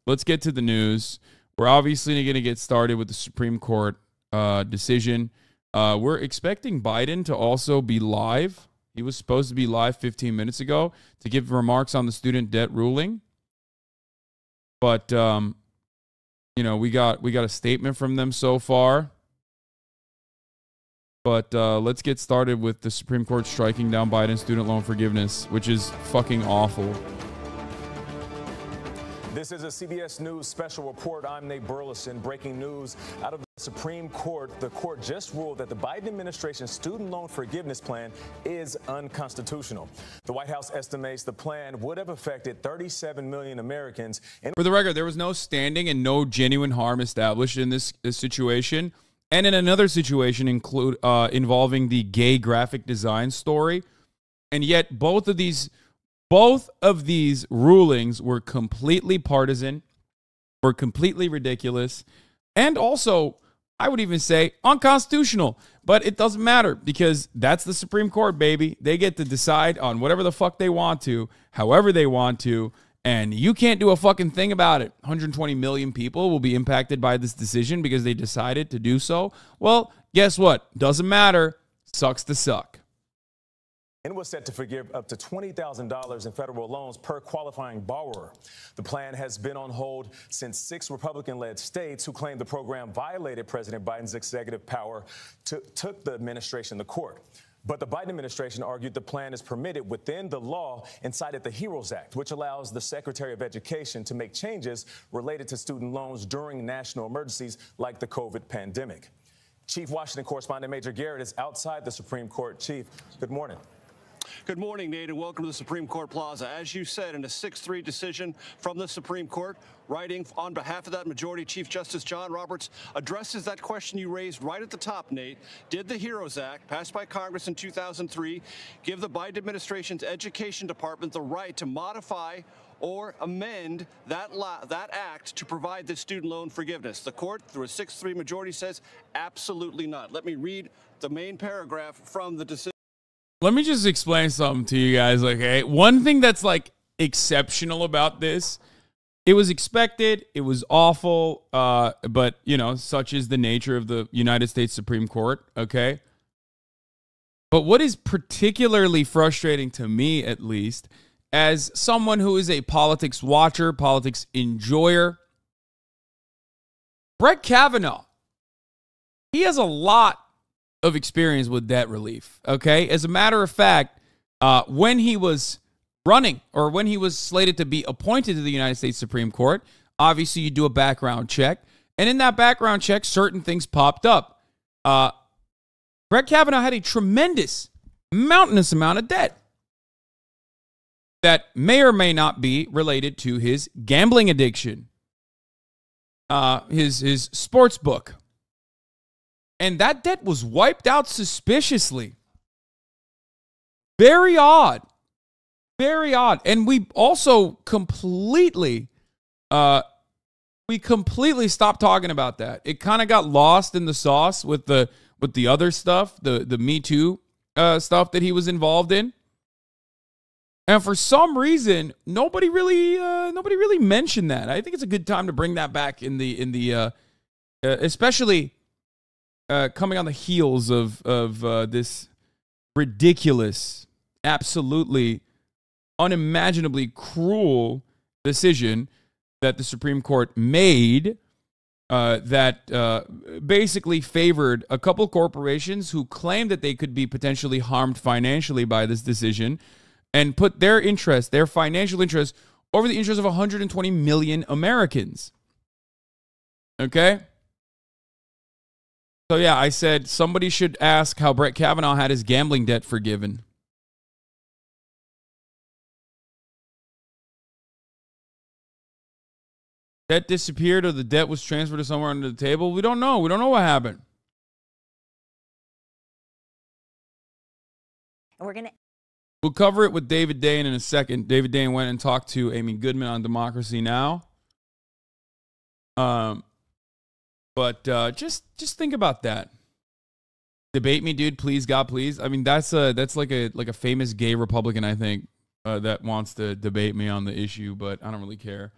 let's get to the news. We're obviously going to get started with the Supreme Court decision. We're expecting Biden to also be live. He was supposed to be live 15 minutes ago to give remarks on the student debt ruling. But, you know, we got a statement from them so far. But let's get started with the Supreme Court striking down Biden's student loan forgiveness, which is fucking awful. This is a CBS News special report. I'm Nate Burleson. Breaking news out of the Supreme Court. The court just ruled that the Biden administration's student loan forgiveness plan is unconstitutional. The White House estimates the plan would have affected 37 million Americans. For the record, there was no standing and no genuine harm established in this situation. And in another situation involving the gay graphic design story. And yet both of these rulings were completely partisan, were completely ridiculous, and also, I would even say, unconstitutional. But it doesn't matter because that's the Supreme Court, baby. They get to decide on whatever the fuck they want to, however they want to, and you can't do a fucking thing about it. 120 million people will be impacted by this decision because they decided to do so. Well, guess what? Doesn't matter. Sucks to suck. And was set to forgive up to $20,000 in federal loans per qualifying borrower. The plan has been on hold since 6 Republican-led states who claimed the program violated President Biden's executive power took the administration to court. But the Biden administration argued the plan is permitted within the law and cited the HEROES Act, which allows the Secretary of Education to make changes related to student loans during national emergencies like the COVID pandemic. Chief Washington correspondent Major Garrett is outside the Supreme Court. Chief, good morning. Good morning, Nate, and welcome to the Supreme Court Plaza. As you said, in a 6-3 decision from the Supreme Court, writing on behalf of that majority, Chief Justice John Roberts addresses that question you raised right at the top, Nate. Did the HEROES Act, passed by Congress in 2003, give the Biden administration's Education Department the right to modify or amend that act to provide the student loan forgiveness? The court, through a 6-3 majority, says absolutely not. Let me read the main paragraph from the decision. Let me just explain something to you guys, okay? One thing that's, like, exceptional about this, it was expected, it was awful, but, you know, such is the nature of the United States Supreme Court, okay? But what is particularly frustrating to me, at least, as someone who is a politics watcher, politics enjoyer, Brett Kavanaugh, he has a lot of experience with debt relief, okay? As a matter of fact, when he was running or when he was slated to be appointed to the United States Supreme Court, obviously you do a background check, and in that background check, certain things popped up. Brett Kavanaugh had a tremendous, mountainous amount of debt that may or may not be related to his gambling addiction, his sports book. And that debt was wiped out suspiciously. Very odd. Very odd. And we also completely stopped talking about that. It kind of got lost in the sauce with the other stuff, the Me Too stuff that he was involved in. And for some reason, nobody really mentioned that. I think it's a good time to bring that back in the especially coming on the heels of this ridiculous, absolutely unimaginably cruel decision that the Supreme Court made that basically favored a couple corporations who claimed that they could be potentially harmed financially by this decision and put their interest, their financial interest, over the interest of 120 million Americans. Okay? So yeah, I said somebody should ask how Brett Kavanaugh had his gambling debt forgiven. Debt disappeared or the debt was transferred to somewhere under the table? We don't know. We don't know what happened. We'll cover it with David Dayen in a second. David Dayen went and talked to Amy Goodman on Democracy Now! But just think about that. Debate me, dude, please, God, please. I mean, that's like a famous gay Republican, I think, that wants to debate me on the issue, but I don't really care.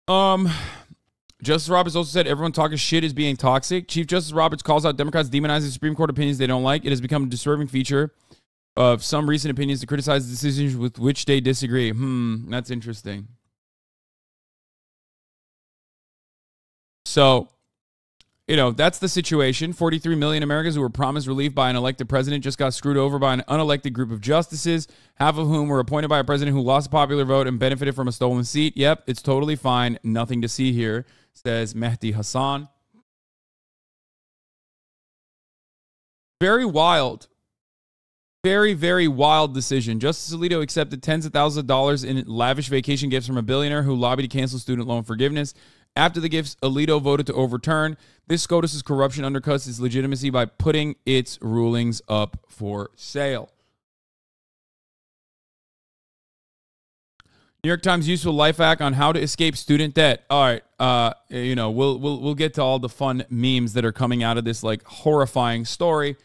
Justice Roberts also said everyone talking shit is being toxic. Chief Justice Roberts calls out Democrats demonizing Supreme Court opinions they don't like. It has become a disturbing feature of some recent opinions to criticize decisions with which they disagree. That's interesting. So, you know, that's the situation. 43 million Americans who were promised relief by an elected president just got screwed over by an unelected group of justices, half of whom were appointed by a president who lost a popular vote and benefited from a stolen seat. Yep, it's totally fine. Nothing to see here, says Mehdi Hassan. Very wild. Very, very wild decision. Justice Alito accepted tens of thousands of dollars in lavish vacation gifts from a billionaire who lobbied to cancel student loan forgiveness. After the gifts, Alito voted to overturn. This SCOTUS' corruption undercuts its legitimacy by putting its rulings up for sale. New York Times useful life hack on how to escape student debt. All right, you know, we'll get to all the fun memes that are coming out of this like horrifying story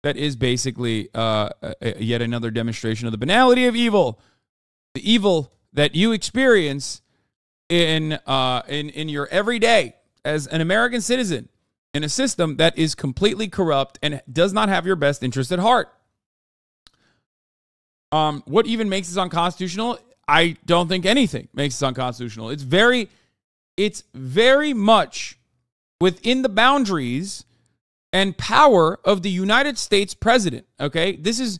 that is basically yet another demonstration of the banality of evil, the evil that you experience in your everyday as an American citizen in a system that is completely corrupt and does not have your best interest at heart. What even makes this unconstitutional? I don't think anything makes this unconstitutional. It's very much within the boundaries and power of the United States president. Okay, this is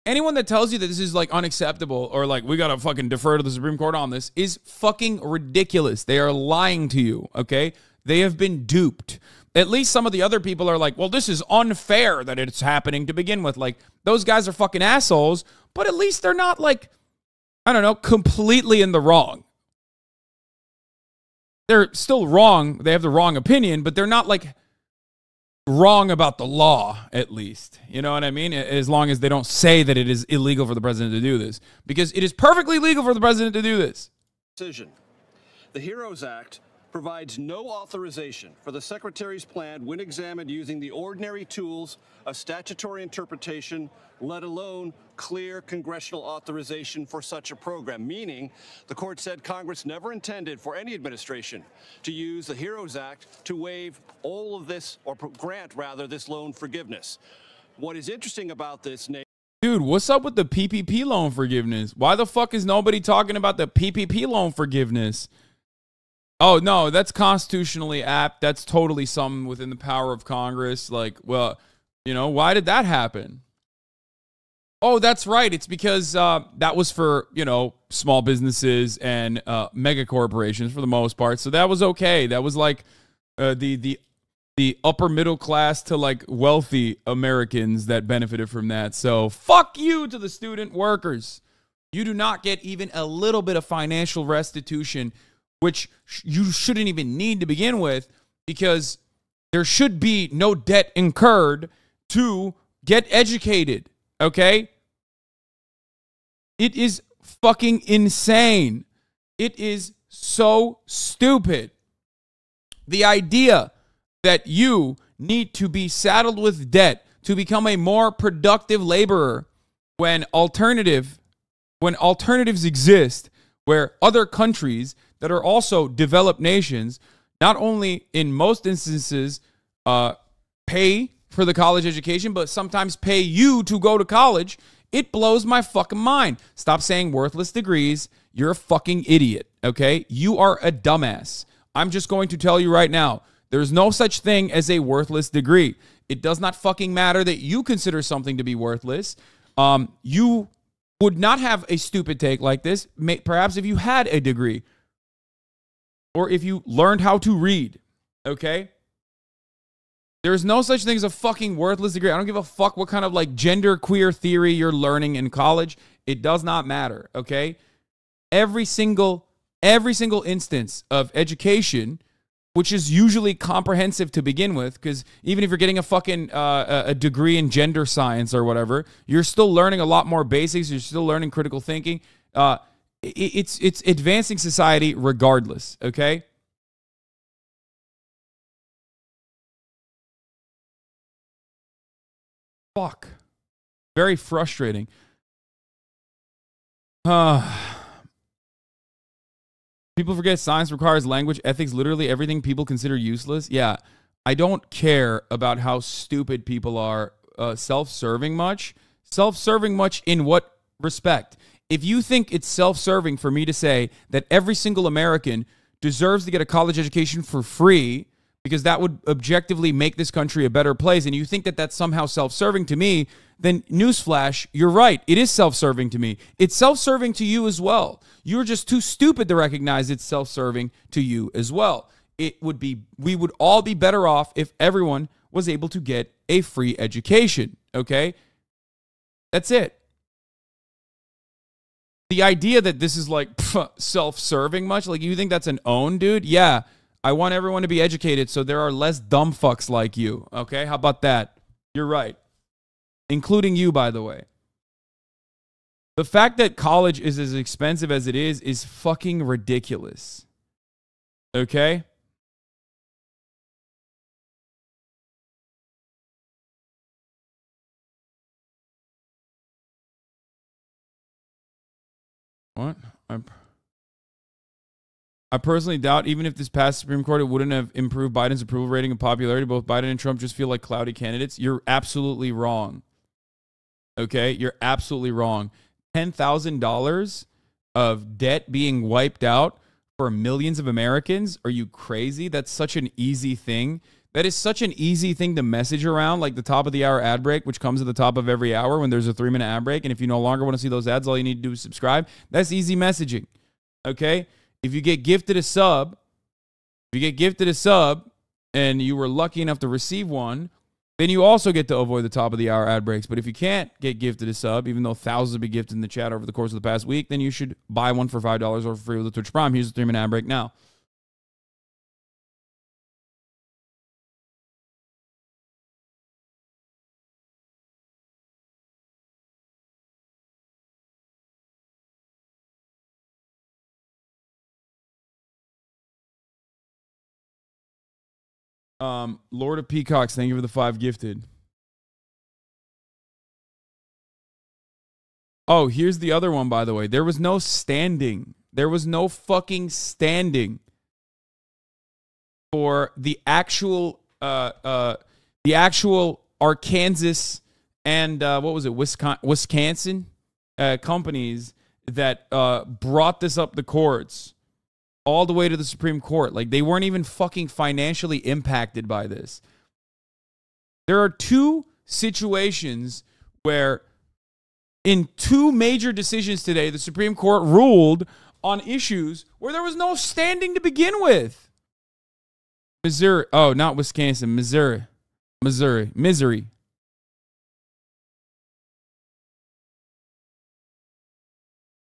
anyone that tells you that this is like unacceptable or like we gotta fucking defer to the Supreme Court on this is fucking ridiculous. They are lying to you. Okay, they have been duped. At least some of the other people are like, well, this is unfair that it's happening to begin with. Like, those guys are fucking assholes, but at least they're not like, I don't know, completely in the wrong. They're still wrong. They have the wrong opinion, but they're not like wrong about the law, at least. You know what I mean? As long as they don't say that it is illegal for the president to do this. Because it is perfectly legal for the president to do this. Decision. The HEROES Act provides no authorization for the Secretary's plan when examined using the ordinary tools of statutory interpretation, let alone clear congressional authorization for such a program, meaning the court said Congress never intended for any administration to use the HEROES Act to waive all of this, or grant, rather, this loan forgiveness. What is interesting about this, Nate, dude, what's up with the PPP loan forgiveness? Why the fuck is nobody talking about the PPP loan forgiveness? Oh, no, that's constitutionally apt. That's totally something within the power of Congress. Like, well, you know, why did that happen? Oh, that's right. It's because that was for, you know, small businesses and mega corporations for the most part. So that was okay. That was like the upper middle class to like wealthy Americans that benefited from that. So fuck you to the student workers. You do not get even a little bit of financial restitution, which you shouldn't even need to begin with, because there should be no debt incurred to get educated, okay? It is fucking insane. It is so stupid. The idea that you need to be saddled with debt to become a more productive laborer when alternatives exist, where other countries that are also developed nations, not only in most instances pay for the college education, but sometimes pay you to go to college. It blows my fucking mind. Stop saying worthless degrees. You're a fucking idiot, okay? You are a dumbass. I'm just going to tell you right now, there's no such thing as a worthless degree. It does not fucking matter that you consider something to be worthless. You would not have a stupid take like this, perhaps if you had a degree or if you learned how to read, okay? There's no such thing as a fucking worthless degree. I don't give a fuck what kind of like gender queer theory you're learning in college. It does not matter, okay? Every single instance of education, which is usually comprehensive to begin with, because even if you're getting a fucking a degree in gender science or whatever, you're still learning a lot more basics. You're still learning critical thinking. It's advancing society regardless, okay? Fuck. Very frustrating. People forget science requires language, ethics, literally everything people consider useless. Yeah, I don't care about how stupid people are. Self-serving much? Self-serving much in what respect? If you think it's self-serving for me to say that every single American deserves to get a college education for free because that would objectively make this country a better place, and you think that that's somehow self-serving to me, then newsflash, you're right. It is self-serving to me. It's self-serving to you as well. You're just too stupid to recognize it's self-serving to you as well. We would all be better off if everyone was able to get a free education, okay? That's it. The idea that this is like self-serving much, like you think that's an own, dude? Yeah, I want everyone to be educated so there are less dumb fucks like you, okay? How about that? You're right. Including you, by the way. The fact that college is as expensive as it is fucking ridiculous. Okay? What? I personally doubt even if this passed Supreme Court, it wouldn't have improved Biden's approval rating and popularity. Both Biden and Trump just feel like cloudy candidates. You're absolutely wrong. Okay? You're absolutely wrong. $10,000 of debt being wiped out for millions of Americans? Are you crazy? That's such an easy thing. That is such an easy thing to message around, like the top of the hour ad break, which comes at the top of every hour when there's a 3-minute ad break. And if you no longer want to see those ads, all you need to do is subscribe. That's easy messaging. Okay? If you get gifted a sub, and you were lucky enough to receive one, then you also get to avoid the top of the hour ad breaks. But if you can't get gifted a sub, even though thousands will be gifted in the chat over the course of the past week, then you should buy one for $5 or for free with a Twitch Prime. Here's the 3-minute ad break now. Lord of Peacocks, thank you for the 5 gifted. Oh, here's the other one, by the way. There was no standing. There was no fucking standing for the actual Arkansas and what was it, Wisconsin companies that brought this up the courts all the way to the Supreme Court. Like, they weren't even fucking financially impacted by this. There are 2 situations where in 2 major decisions today, the Supreme Court ruled on issues where there was no standing to begin with. Missouri. Oh, not Wisconsin. Missouri.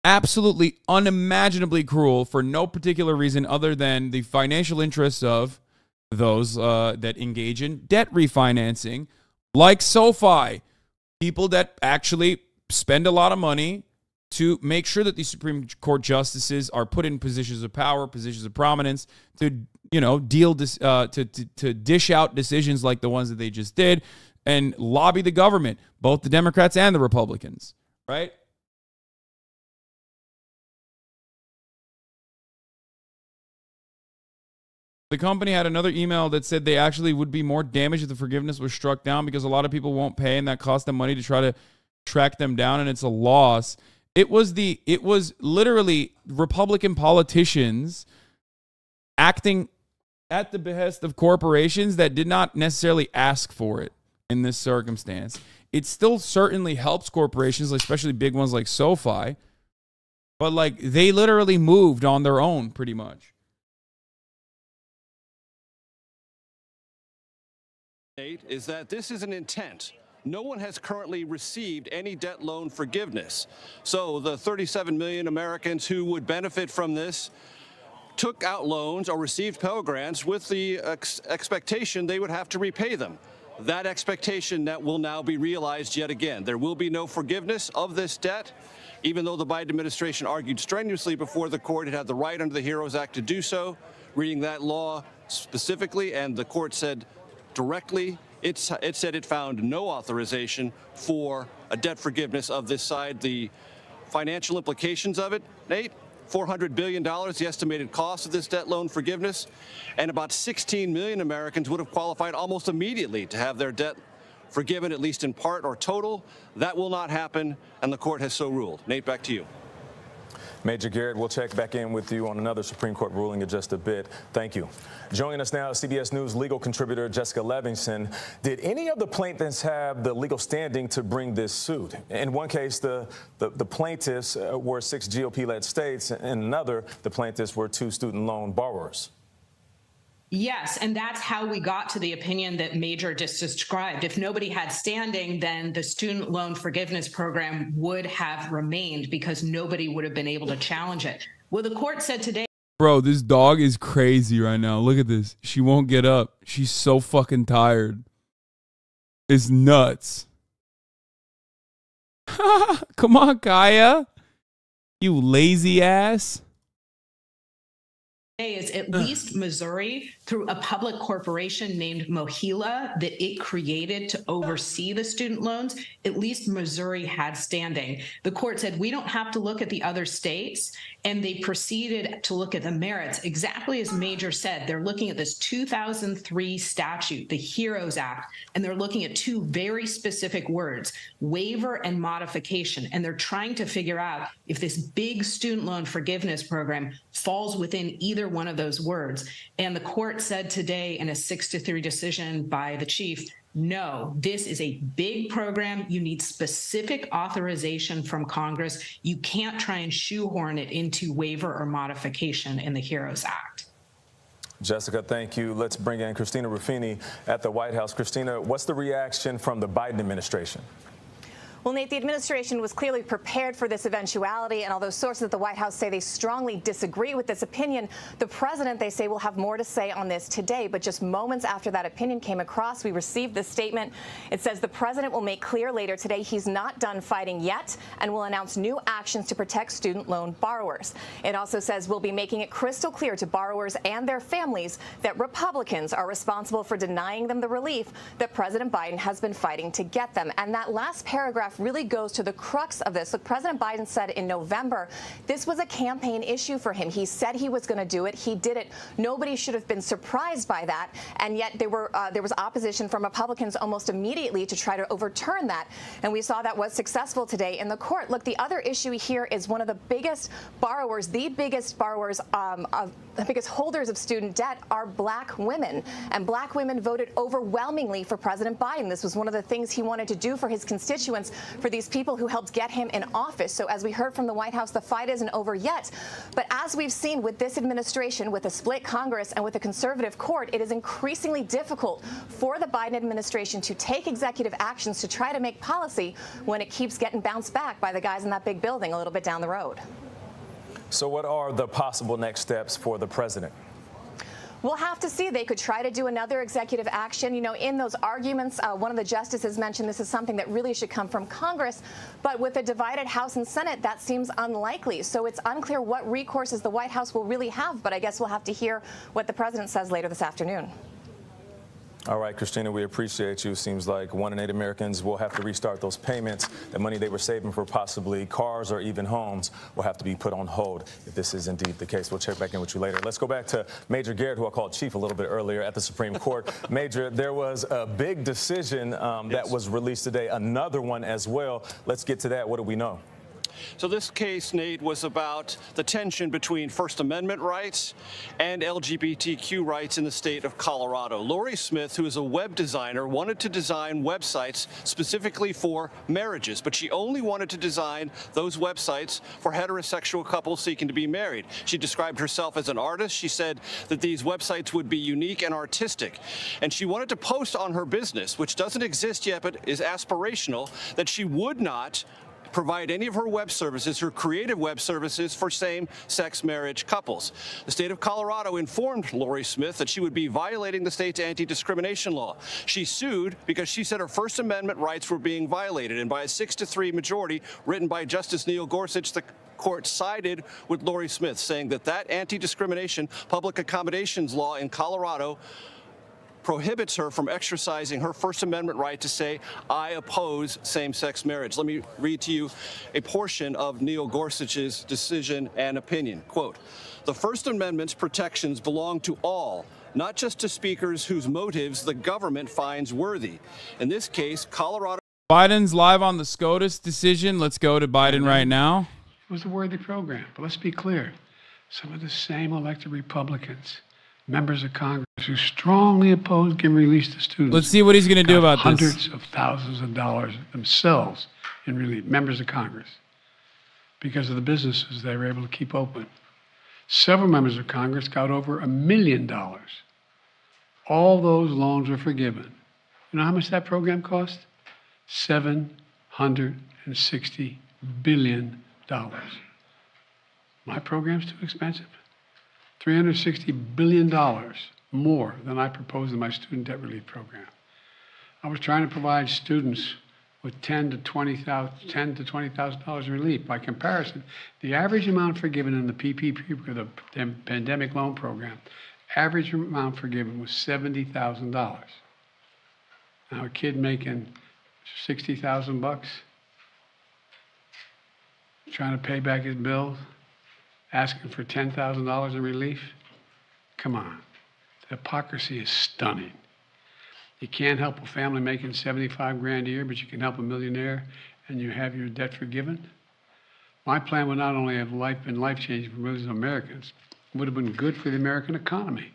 Absolutely unimaginably cruel for no particular reason other than the financial interests of those that engage in debt refinancing, like SoFi, people that actually spend a lot of money to make sure that these Supreme Court justices are put in positions of power, positions of prominence to, you know, to dish out decisions like the ones that they just did and lobby the government, both the Democrats and the Republicans, right? The company had another email that said they actually would be more damaged if the forgiveness was struck down because a lot of people won't pay and that cost them money to try to track them down, and it's a loss. It was literally Republican politicians acting at the behest of corporations that did not necessarily ask for it in this circumstance. It still certainly helps corporations, especially big ones like SoFi, but like they literally moved on their own pretty much. Is that this is an intent. No one has currently received any debt loan forgiveness. So the 37 million Americans who would benefit from this took out loans or received Pell Grants with the expectation they would have to repay them. That expectation that will now be realized yet again. There will be no forgiveness of this debt, even though the Biden administration argued strenuously before the court it had the right under the HEROES Act to do so, reading that law specifically, and the court said directly, it said it found no authorization for a debt forgiveness of this side. The financial implications of it, Nate, $400 billion, the estimated cost of this debt loan forgiveness, and about 16 million Americans would have qualified almost immediately to have their debt forgiven, at least in part or total. That will not happen, and the court has so ruled. Nate, back to you. Major Garrett, we'll check back in with you on another Supreme Court ruling in just a bit. Thank you. Joining us now, CBS News legal contributor Jessica Levinson. Did any of the plaintiffs have the legal standing to bring this suit? In one case, the plaintiffs were 6 GOP-led states. In another, the plaintiffs were 2 student loan borrowers. Yes, and that's how we got to the opinion that Major just described. If nobody had standing, then the student loan forgiveness program would have remained because nobody would have been able to challenge it. Well, the court said today. Bro, this dog is crazy right now. Look at this. She won't get up. She's so fucking tired. It's nuts. Come on, Kaya. You lazy ass. Is at least Missouri, through a public corporation named MOHELA that it created to oversee the student loans, at least Missouri had standing. The court said, we don't have to look at the other states, and they proceeded to look at the merits. Exactly as Major said, they're looking at this 2003 statute, the HEROES Act, and they're looking at 2 very specific words, waiver and modification, and they're trying to figure out if this big student loan forgiveness program falls within either one of those words. And the court said today in a 6-3 decision by the chief, no, this is a big program. You need specific authorization from Congress. You can't try and shoehorn it into waiver or modification in the HEROES Act. Jessica, thank you. Let's bring in Christina Ruffini at the White House. Christina, what's the reaction from the Biden administration? Well, Nate, the administration was clearly prepared for this eventuality, and although sources at the White House say they strongly disagree with this opinion, the president, they say, will have more to say on this today. But just moments after that opinion came across, we received this statement. It says the president will make clear later today he's not done fighting yet and will announce new actions to protect student loan borrowers. It also says we'll be making it crystal clear to borrowers and their families that Republicans are responsible for denying them the relief that President Biden has been fighting to get them. And that last paragraph really goes to the crux of this. Look, President Biden said in November this was a campaign issue for him. He said he was going to do it. He did it. Nobody should have been surprised by that. And yet there was opposition from Republicans almost immediately to try to overturn that. And we saw that was successful today in the court. Look, the other issue here is one of the biggest borrowers, the biggest holders of student debt are black women. And black women voted overwhelmingly for President Biden. This was one of the things he wanted to do for his constituents, for these people who helped get him in office. So as we heard from the White House, the fight isn't over yet. But as we've seen with this administration, with a split Congress and with a conservative court, it is increasingly difficult for the Biden administration to take executive actions to try to make policy when it keeps getting bounced back by the guys in that big building a little bit down the road. So what are the possible next steps for the president? We'll have to see. They could try to do another executive action. You know, in those arguments, one of the justices mentioned this is something that really should come from Congress. But with a divided House and Senate, that seems unlikely. So it's unclear what recourses the White House will really have. But I guess we'll have to hear what the president says later this afternoon. All right, Christina, we appreciate you. Seems like 1 in 8 Americans will have to restart those payments. The money they were saving for possibly cars or even homes will have to be put on hold if this is indeed the case. We'll check back in with you later. Let's go back to Major Garrett, who I called Chief a little bit earlier at the Supreme Court. Major, there was a big decision that was released today, another one as well. Let's get to that. What do we know? So this case, Nate, was about the tension between First Amendment rights and LGBTQ rights in the state of Colorado. Lori Smith, who is a web designer, wanted to design websites specifically for marriages, but she only wanted to design those websites for heterosexual couples seeking to be married. She described herself as an artist. She said that these websites would be unique and artistic. And she wanted to post on her business, which doesn't exist yet but is aspirational, that she would not provide any of her web services, her creative web services, for same-sex marriage couples. The state of Colorado informed Lori Smith that she would be violating the state's anti-discrimination law. She sued because she said her First Amendment rights were being violated, and by a 6-3 majority written by Justice Neil Gorsuch, the court sided with Lori Smith, saying that that anti-discrimination public accommodations law in Colorado prohibits her from exercising her First Amendment right to say, I oppose same-sex marriage. Let me read to you a portion of Neil Gorsuch's decision and opinion. Quote, the First Amendment's protections belong to all, not just to speakers whose motives the government finds worthy. In this case, Colorado. Biden's live on the SCOTUS decision. Let's go to Biden right now. It was a worthy program, but let's be clear. Some of the same elected Republicans, members of Congress, who strongly oppose giving release to students. Let's see what he's going to do about this. Hundreds of thousands of dollars themselves in relief, members of Congress, because of the businesses they were able to keep open. Several members of Congress got over $1 million. All those loans were forgiven. You know how much that program cost? $760 billion. My program's too expensive. $360 billion more than I proposed in my student debt relief program. I was trying to provide students with $10,000 to $20,000 in relief. By comparison, the average amount forgiven in the PPP, the pandemic loan program, average amount forgiven was $70,000. Now a kid making $60,000, trying to pay back his bills, asking for $10,000 in relief. Come on, the hypocrisy is stunning. You can't help a family making $75 grand a year, but you can help a millionaire and you have your debt forgiven. My plan would not only have been life-changing for millions of Americans, it would have been good for the American economy.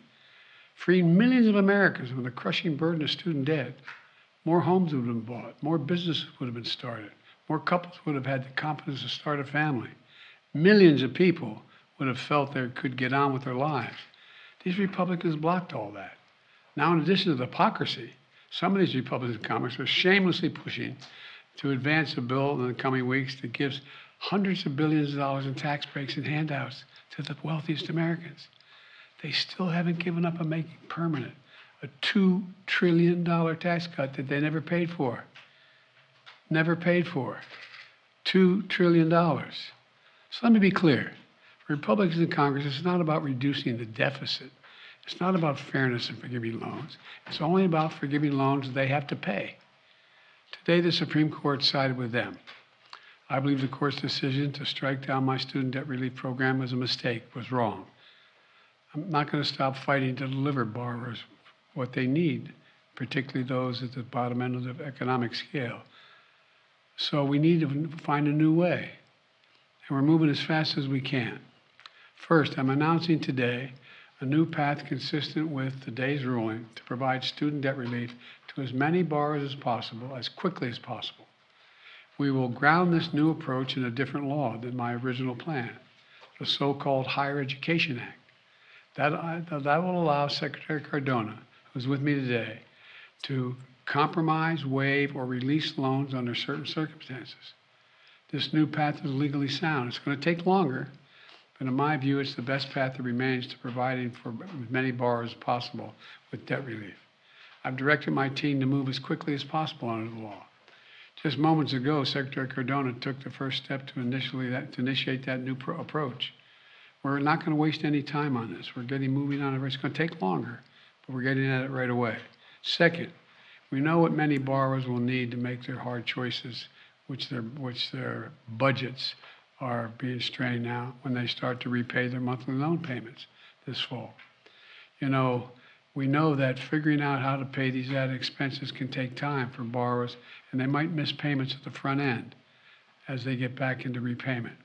Freeing millions of Americans from the crushing burden of student debt. More homes would have been bought, more businesses would have been started, more couples would have had the confidence to start a family. Millions of people would have felt they could get on with their lives. These Republicans blocked all that. Now, in addition to the hypocrisy, some of these Republicans in Congress are shamelessly pushing to advance a bill in the coming weeks that gives hundreds of billions of dollars in tax breaks and handouts to the wealthiest Americans. They still haven't given up on making permanent a $2 trillion tax cut that they never paid for. Never paid for. $2 trillion. So let me be clear. For Republicans in Congress, it's not about reducing the deficit. It's not about fairness in forgiving loans. It's only about forgiving loans they have to pay. Today, the Supreme Court sided with them. I believe the court's decision to strike down my student debt relief program was a mistake, was wrong. I'm not going to stop fighting to deliver borrowers what they need, particularly those at the bottom end of the economic scale. So we need to find a new way, and we're moving as fast as we can. First, I'm announcing today a new path consistent with today's ruling to provide student debt relief to as many borrowers as possible, as quickly as possible. We will ground this new approach in a different law than my original plan, the so-called Higher Education Act. That will allow Secretary Cardona, who's with me today, to compromise, waive, or release loans under certain circumstances. This new path is legally sound. It's going to take longer, but in my view, it's the best path that remains to providing for as many borrowers as possible with debt relief. I've directed my team to move as quickly as possible under the law. Just moments ago, Secretary Cardona took the first step to initiate that new approach. We're not going to waste any time on this. We're getting moving on it. It's going to take longer, but we're getting at it right away. Second, we know what many borrowers will need to make their hard choices, which their budgets are being strained now when they start to repay their monthly loan payments this fall. You know, we know that figuring out how to pay these added expenses can take time for borrowers, and they might miss payments at the front end as they get back into repayment.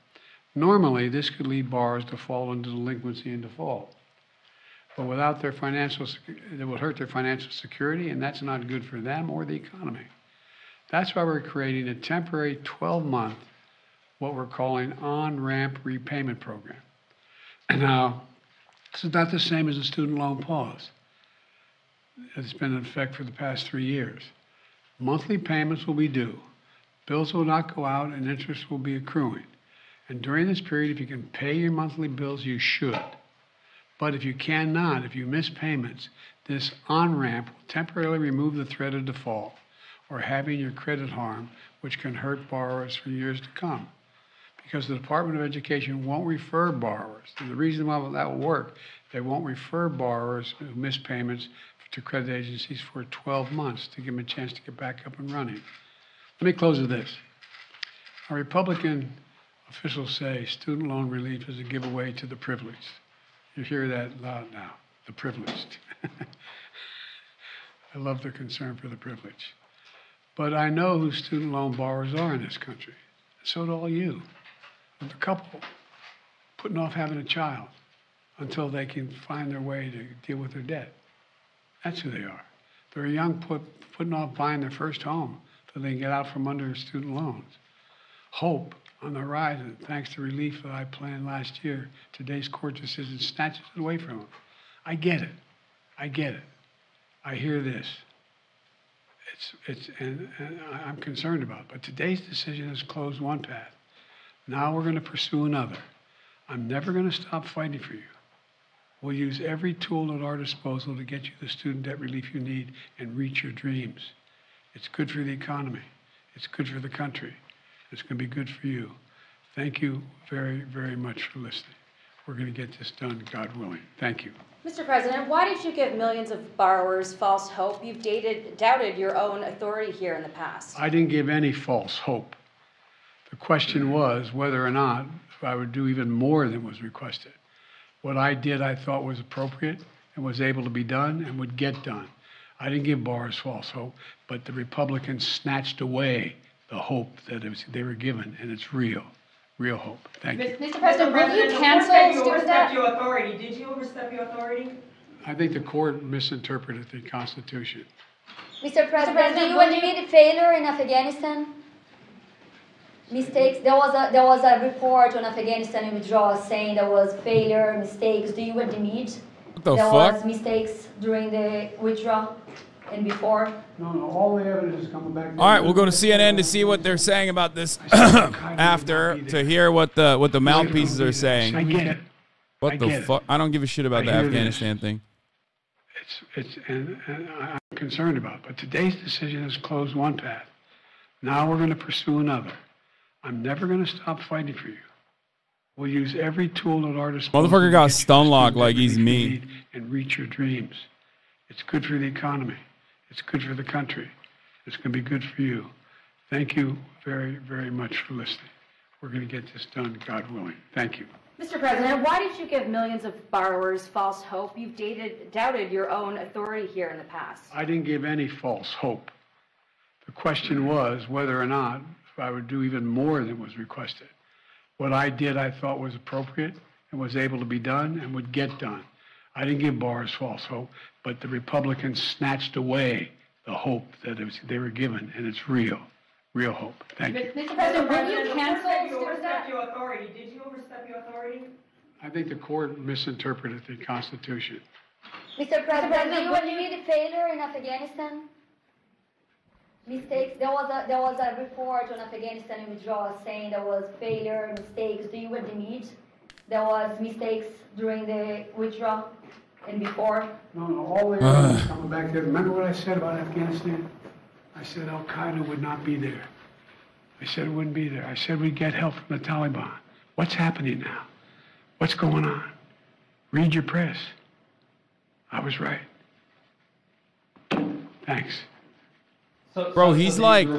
Normally, this could lead borrowers to fall into delinquency and default. But without their it will hurt their financial security, and that's not good for them or the economy. That's why we're creating a temporary 12-month, what we're calling on-ramp repayment program. Now, this is not the same as a student loan pause. It's been in effect for the past 3 years. Monthly payments will be due. Bills will not go out, and interest will be accruing. And during this period, if you can pay your monthly bills, you should. But if you cannot, if you miss payments, this on-ramp will temporarily remove the threat of default or having your credit harmed, which can hurt borrowers for years to come. because the Department of Education won't refer borrowers. And the reason why that will work, they won't refer borrowers who miss payments to credit agencies for 12 months to give them a chance to get back up and running. Let me close with this. Our Republican officials say student loan relief is a giveaway to the privileged. You hear that loud now, the privileged. I love their concern for the privileged. But I know who student loan borrowers are in this country. So do all you. The couple putting off having a child until they can find their way to deal with their debt. That's who they are. They're young putting off buying their first home so they can get out from under student loans. Hope on the horizon, thanks to relief that I planned last year. Today's court decision snatches it away from them. I get it. I get it. I hear this. And I'm concerned about it. But today's decision has closed one path. Now we're going to pursue another. I'm never going to stop fighting for you. We'll use every tool at our disposal to get you the student debt relief you need and reach your dreams. It's good for the economy. It's good for the country. It's going to be good for you. Thank you very, very much for listening. We're going to get this done, God willing. Thank you. Mr. President, why did you give millions of borrowers false hope? You've doubted your own authority here in the past. I didn't give any false hope. The question was whether or not I would do even more than was requested. What I did, I thought was appropriate and was able to be done and would get done. I didn't give borrowers false hope, but the Republicans snatched away the hope that they were given, and it's real hope. Thank you. Mr. President, will you cancel student debt? Your authority. Did you overstep your authority? I think the court misinterpreted the Constitution. Mr. President, do you admit failure in Afghanistan? Mistakes. There was a report on Afghanistan withdrawal saying there was failure, mistakes. Do you admit there was mistakes during the withdrawal and before? No, all the evidence is coming back. All right, we'll go to CNN to see what they're saying about this after, to hear what the mouthpieces are saying. I get it. What the fuck? I don't give a shit about the Afghanistan thing. And I'm concerned about it. But today's decision has closed one path. Now we're going to pursue another. I'm never going to stop fighting for you. We'll use every tool at our disposal. Motherfucker got stun locked like he's me. And reach your dreams. It's good for the economy. It's good for the country. It's going to be good for you. Thank you very, very much for listening. We're going to get this done, God willing. Thank you. Mr. President, why did you give millions of borrowers false hope? You've doubted your own authority here in the past. I didn't give any false hope. The question was whether or not I would do even more than was requested. What I did, I thought was appropriate and was able to be done and would get done. I didn't give borrowers false hope, but the Republicans snatched away the hope that they were given, and it's real hope. Thank you. Mr. President, will you cancel student debt? Your authority. Did you overstep your authority? I think the court misinterpreted the Constitution. Mr. President, do you admit failure in Afghanistan? Mistakes. There was a report on Afghanistan withdrawal saying there was failure, mistakes. Do you admit there was mistakes during the withdrawal and before? No, all the evidence is coming back there. Remember what I said about Afghanistan? I said Al-Qaeda would not be there. I said it wouldn't be there. I said we'd get help from the Taliban. What's happening now? What's going on? Read your press. I was right. Thanks. Bro, he's like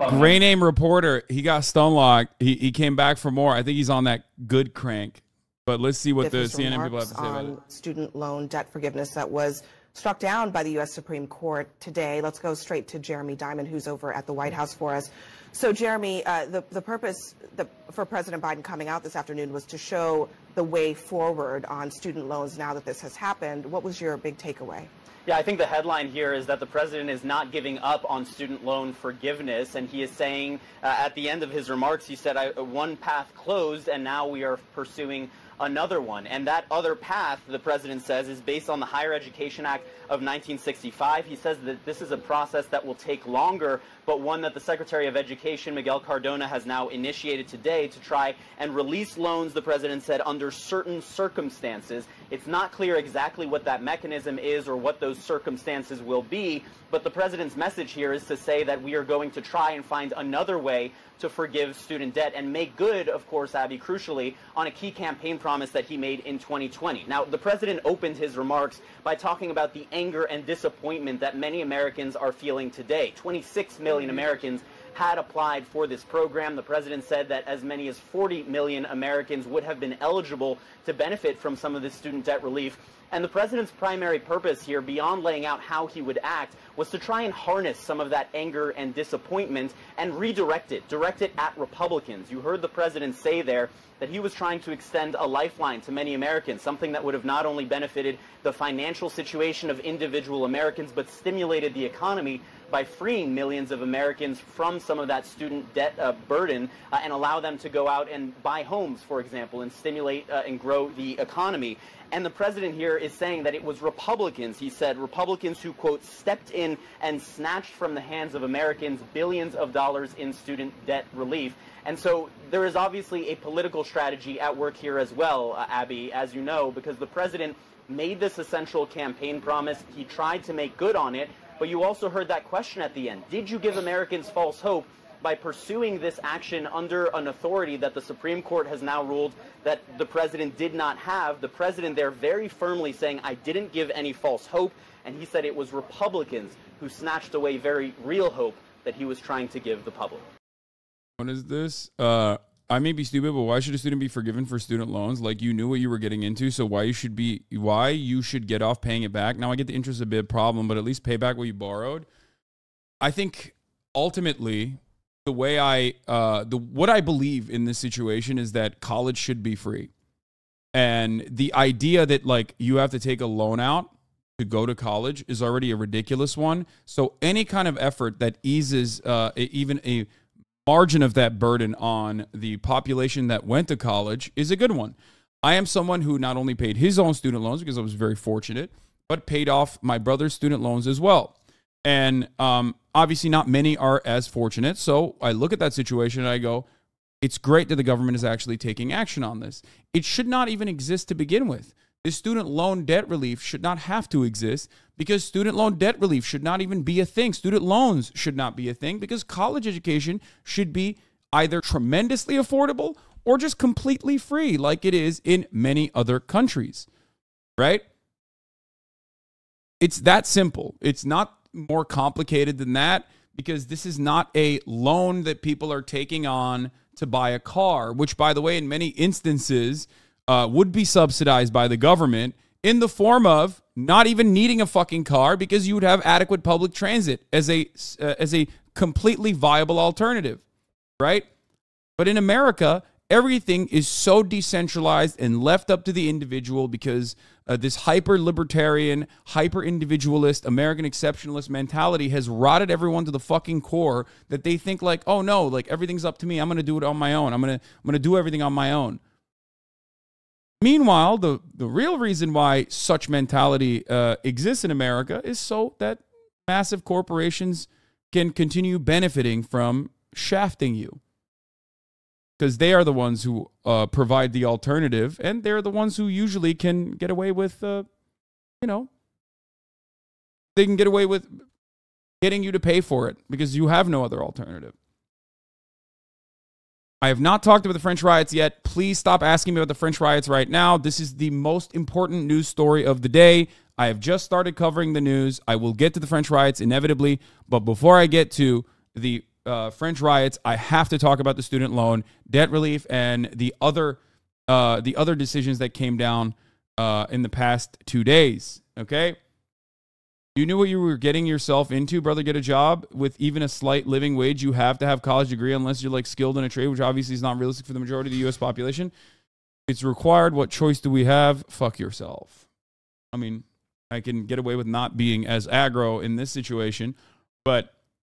gray name reporter. He got stun locked. He came back for more. I think he's on that good crank. But let's see what the CNN people have to say about it. Student loan debt forgiveness that was struck down by the U.S. Supreme Court today. Let's go straight to Jeremy Dayen, who's over at the White House for us. So, Jeremy, the purpose for President Biden coming out this afternoon was to show the way forward on student loans now that this has happened. What was your big takeaway? Yeah, I think the headline here is that the president is not giving up on student loan forgiveness, and he is saying at the end of his remarks, he said, one path closed, and now we are pursuing another one. And that other path, the president says, is based on the Higher Education Act of 1965. He says that this is a process that will take longer, but one that the Secretary of Education, Miguel Cardona, has now initiated today to try and release loans, the president said, under certain circumstances. It's not clear exactly what that mechanism is or what those circumstances will be, but the president's message here is to say that we are going to try and find another way to forgive student debt and make good, of course, Abby, crucially, on a key campaign promise that he made in 2020. Now, the president opened his remarks by talking about the anger and disappointment that many Americans are feeling today. 26 million Americans had applied for this program. The president said that as many as 40 million Americans would have been eligible to benefit from some of this student debt relief. And the president's primary purpose here, beyond laying out how he would act, was to try and harness some of that anger and disappointment and direct it at Republicans. You heard the president say there that he was trying to extend a lifeline to many Americans, something that would have not only benefited the financial situation of individual Americans, but stimulated the economy by freeing millions of Americans from some of that student debt burden and allow them to go out and buy homes, for example, and stimulate and grow the economy. And the president here is saying that it was Republicans, he said, Republicans who, quote, stepped in and snatched from the hands of Americans billions of dollars in student debt relief. And so there is obviously a political strategy at work here as well, Abby, as you know, because the president made this essential campaign promise. He tried to make good on it. But you also heard that question at the end. Did you give Americans false hope by pursuing this action under an authority that the Supreme Court has now ruled that the president did not have? The president there very firmly saying, I didn't give any false hope. And he said it was Republicans who snatched away very real hope that he was trying to give the public. What is this? I may be stupid, but why should a student be forgiven for student loans? Like, you knew what you were getting into, so why you should get off paying it back? Now I get the interest a bit problem, but at least pay back what you borrowed. I think ultimately the way what I believe in this situation is that college should be free. And the idea that like you have to take a loan out to go to college is already a ridiculous one. So any kind of effort that eases even a margin of that burden on the population that went to college is a good one. I am someone who not only paid his own student loans because I was very fortunate, but paid off my brother's student loans as well. And obviously not many are as fortunate. So I look at that situation and I go, it's great that the government is actually taking action on this. It should not even exist to begin with. The student loan debt relief should not have to exist because student loan debt relief should not even be a thing. Student loans should not be a thing because college education should be either tremendously affordable or just completely free like it is in many other countries, right? It's that simple. It's not more complicated than that because this is not a loan that people are taking on to buy a car, which, by the way, in many instances, would be subsidized by the government in the form of not even needing a fucking car because you would have adequate public transit as a completely viable alternative, right? But in America, everything is so decentralized and left up to the individual because this hyper-libertarian, hyper-individualist, American exceptionalist mentality has rotted everyone to the fucking core that they think like, oh no, like everything's up to me. I'm going to do it on my own. I'm going to do everything on my own. Meanwhile, the real reason why such mentality exists in America is so that massive corporations can continue benefiting from shafting you. Because they are the ones who provide the alternative, and they're the ones who usually can get away with, they can get away with getting you to pay for it because you have no other alternative. I have not talked about the French riots yet. Please stop asking me about the French riots right now. This is the most important news story of the day. I have just started covering the news. I will get to the French riots inevitably, but before I get to the French riots, I have to talk about the student loan debt relief and the other decisions that came down in the past 2 days. Okay, you knew what you were getting yourself into, brother. Get a job with even a slight living wage. You have to have a college degree unless you're like skilled in a trade, which obviously is not realistic for the majority of the U.S. population. It's required. What choice do we have? Fuck yourself. I mean, I can get away with not being as aggro in this situation, but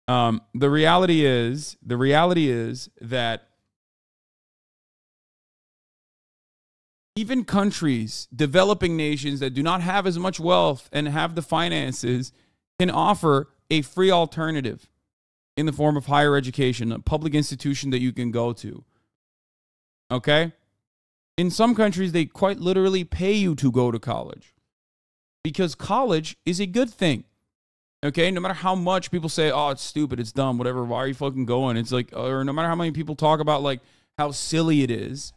the reality is that even countries, developing nations that do not have as much wealth and have the finances can offer a free alternative. in the form of higher education, a public institution that you can go to. Okay? In some countries, they quite literally pay you to go to college because college is a good thing. Okay? No matter how much people say, oh, it's stupid, it's dumb, whatever, why are you fucking going? It's like, or no matter how many people talk about like how silly it is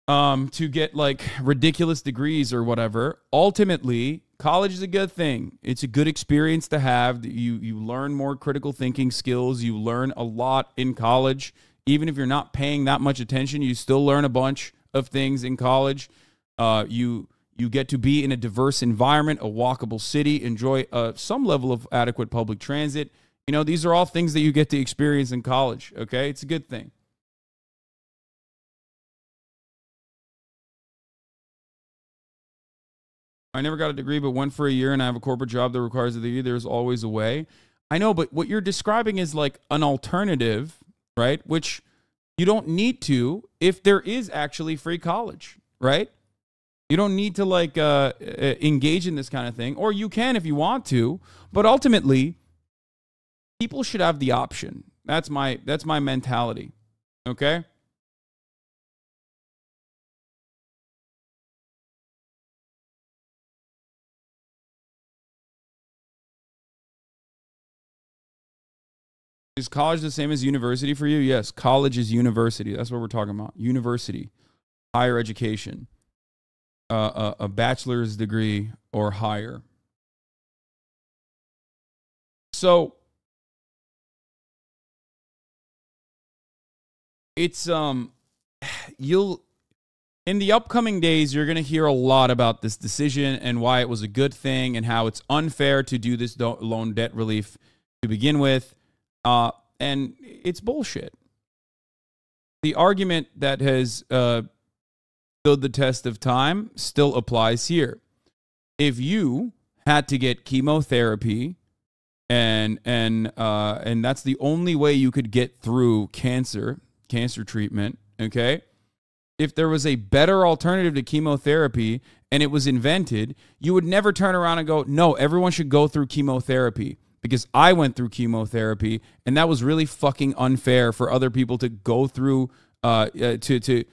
to get like ridiculous degrees or whatever, ultimately, college is a good thing. It's a good experience to have. You learn more critical thinking skills. You learn a lot in college. Even if you're not paying that much attention, you still learn a bunch of things in college. You get to be in a diverse environment, a walkable city, enjoy some level of adequate public transit. You know, these are all things that you get to experience in college, okay? It's a good thing. I never got a degree, but went for a year, and I have a corporate job that requires a degree. There's always a way. I know, but what you're describing is like an alternative, right? Which you don't need to if there is actually free college, right? You don't need to like engage in this kind of thing, or you can if you want to. But ultimately, people should have the option. That's my mentality. Okay. Is college the same as university for you? Yes, college is university. That's what we're talking about. University, higher education, a bachelor's degree or higher. So it's you'll in the upcoming days you're going to hear a lot about this decision and why it was a good thing and how it's unfair to do this loan debt relief to begin with. And it's bullshit. The argument that has stood the test of time still applies here. If you had to get chemotherapy and that's the only way you could get through cancer treatment, okay? If there was a better alternative to chemotherapy and it was invented, you would never turn around and go, no, everyone should go through chemotherapy. Because I went through chemotherapy, and that was really fucking unfair for other people to go through, to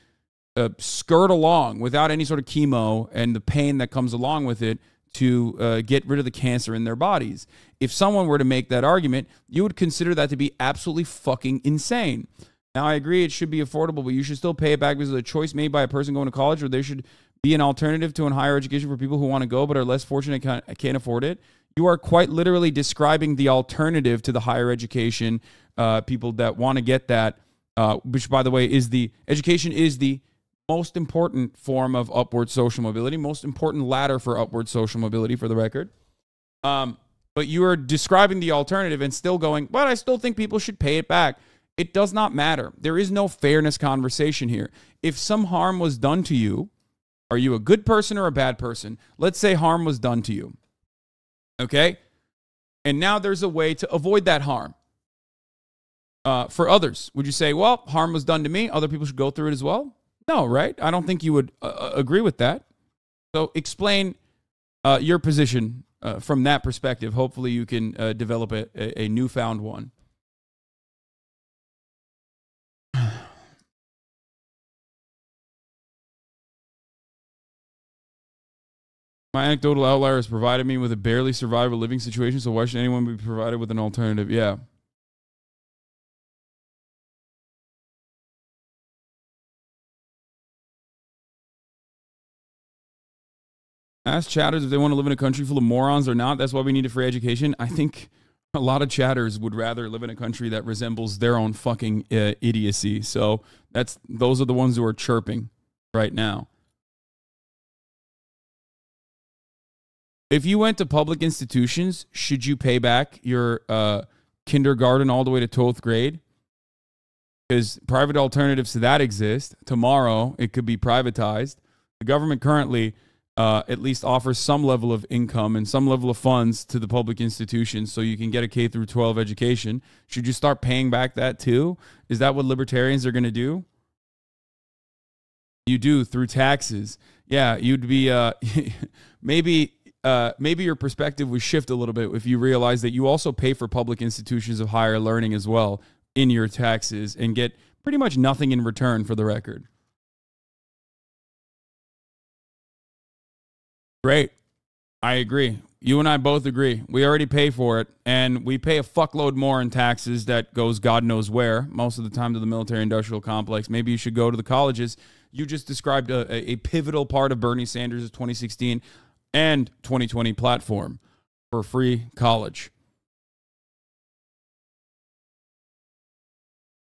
skirt along without any sort of chemo and the pain that comes along with it to get rid of the cancer in their bodies. If someone were to make that argument, you would consider that to be absolutely fucking insane. Now, I agree it should be affordable, but you should still pay it back because of a choice made by a person going to college, or there should be an alternative to higher education for people who want to go but are less fortunate and can't afford it. You are quite literally describing the alternative to the higher education people that want to get that, which, by the way, education is the most important form of upward social mobility, most important ladder for upward social mobility, for the record. But you are describing the alternative and still going, but I still think people should pay it back. It does not matter. There is no fairness conversation here. If some harm was done to you, are you a good person or a bad person? Let's say harm was done to you. Okay? And now there's a way to avoid that harm. For others, would you say, well, harm was done to me, other people should go through it as well? No, right? I don't think you would agree with that. So explain your position from that perspective. Hopefully you can develop a newfound one. My anecdotal outlier has provided me with a barely survivable living situation, so why should anyone be provided with an alternative? Yeah. Ask chatters if they want to live in a country full of morons or not. That's why we need a free education. I think a lot of chatters would rather live in a country that resembles their own fucking idiocy. So those are the ones who are chirping right now. If you went to public institutions, should you pay back your kindergarten all the way to 12th grade? Because private alternatives to that exist. Tomorrow, it could be privatized. The government currently at least offers some level of income and some level of funds to the public institutions so you can get a K through 12 education. Should you start paying back that too? Is that what libertarians are going to do? You do through taxes. Yeah, you'd be maybe maybe your perspective would shift a little bit if you realize that you also pay for public institutions of higher learning as well in your taxes and get pretty much nothing in return, for the record. Great. I agree. You and I both agree. We already pay for it, and we pay a fuckload more in taxes that goes God knows where, most of the time to the military-industrial complex. Maybe you should go to the colleges. You just described a pivotal part of Bernie Sanders' 2016 and 2020 platform for free college.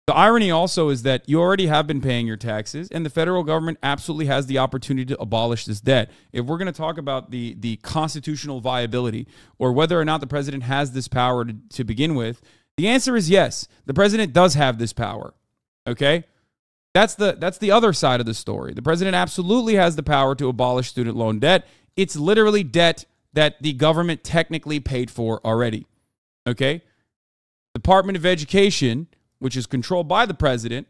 The irony also is that you already have been paying your taxes, and the federal government absolutely has the opportunity to abolish this debt. If we're going to talk about the constitutional viability or whether or not the president has this power to begin with, the answer is yes. The president does have this power. Okay? That's the other side of the story. The president absolutely has the power to abolish student loan debt. It's literally debt that the government technically paid for already. Okay? Department of Education, which is controlled by the president,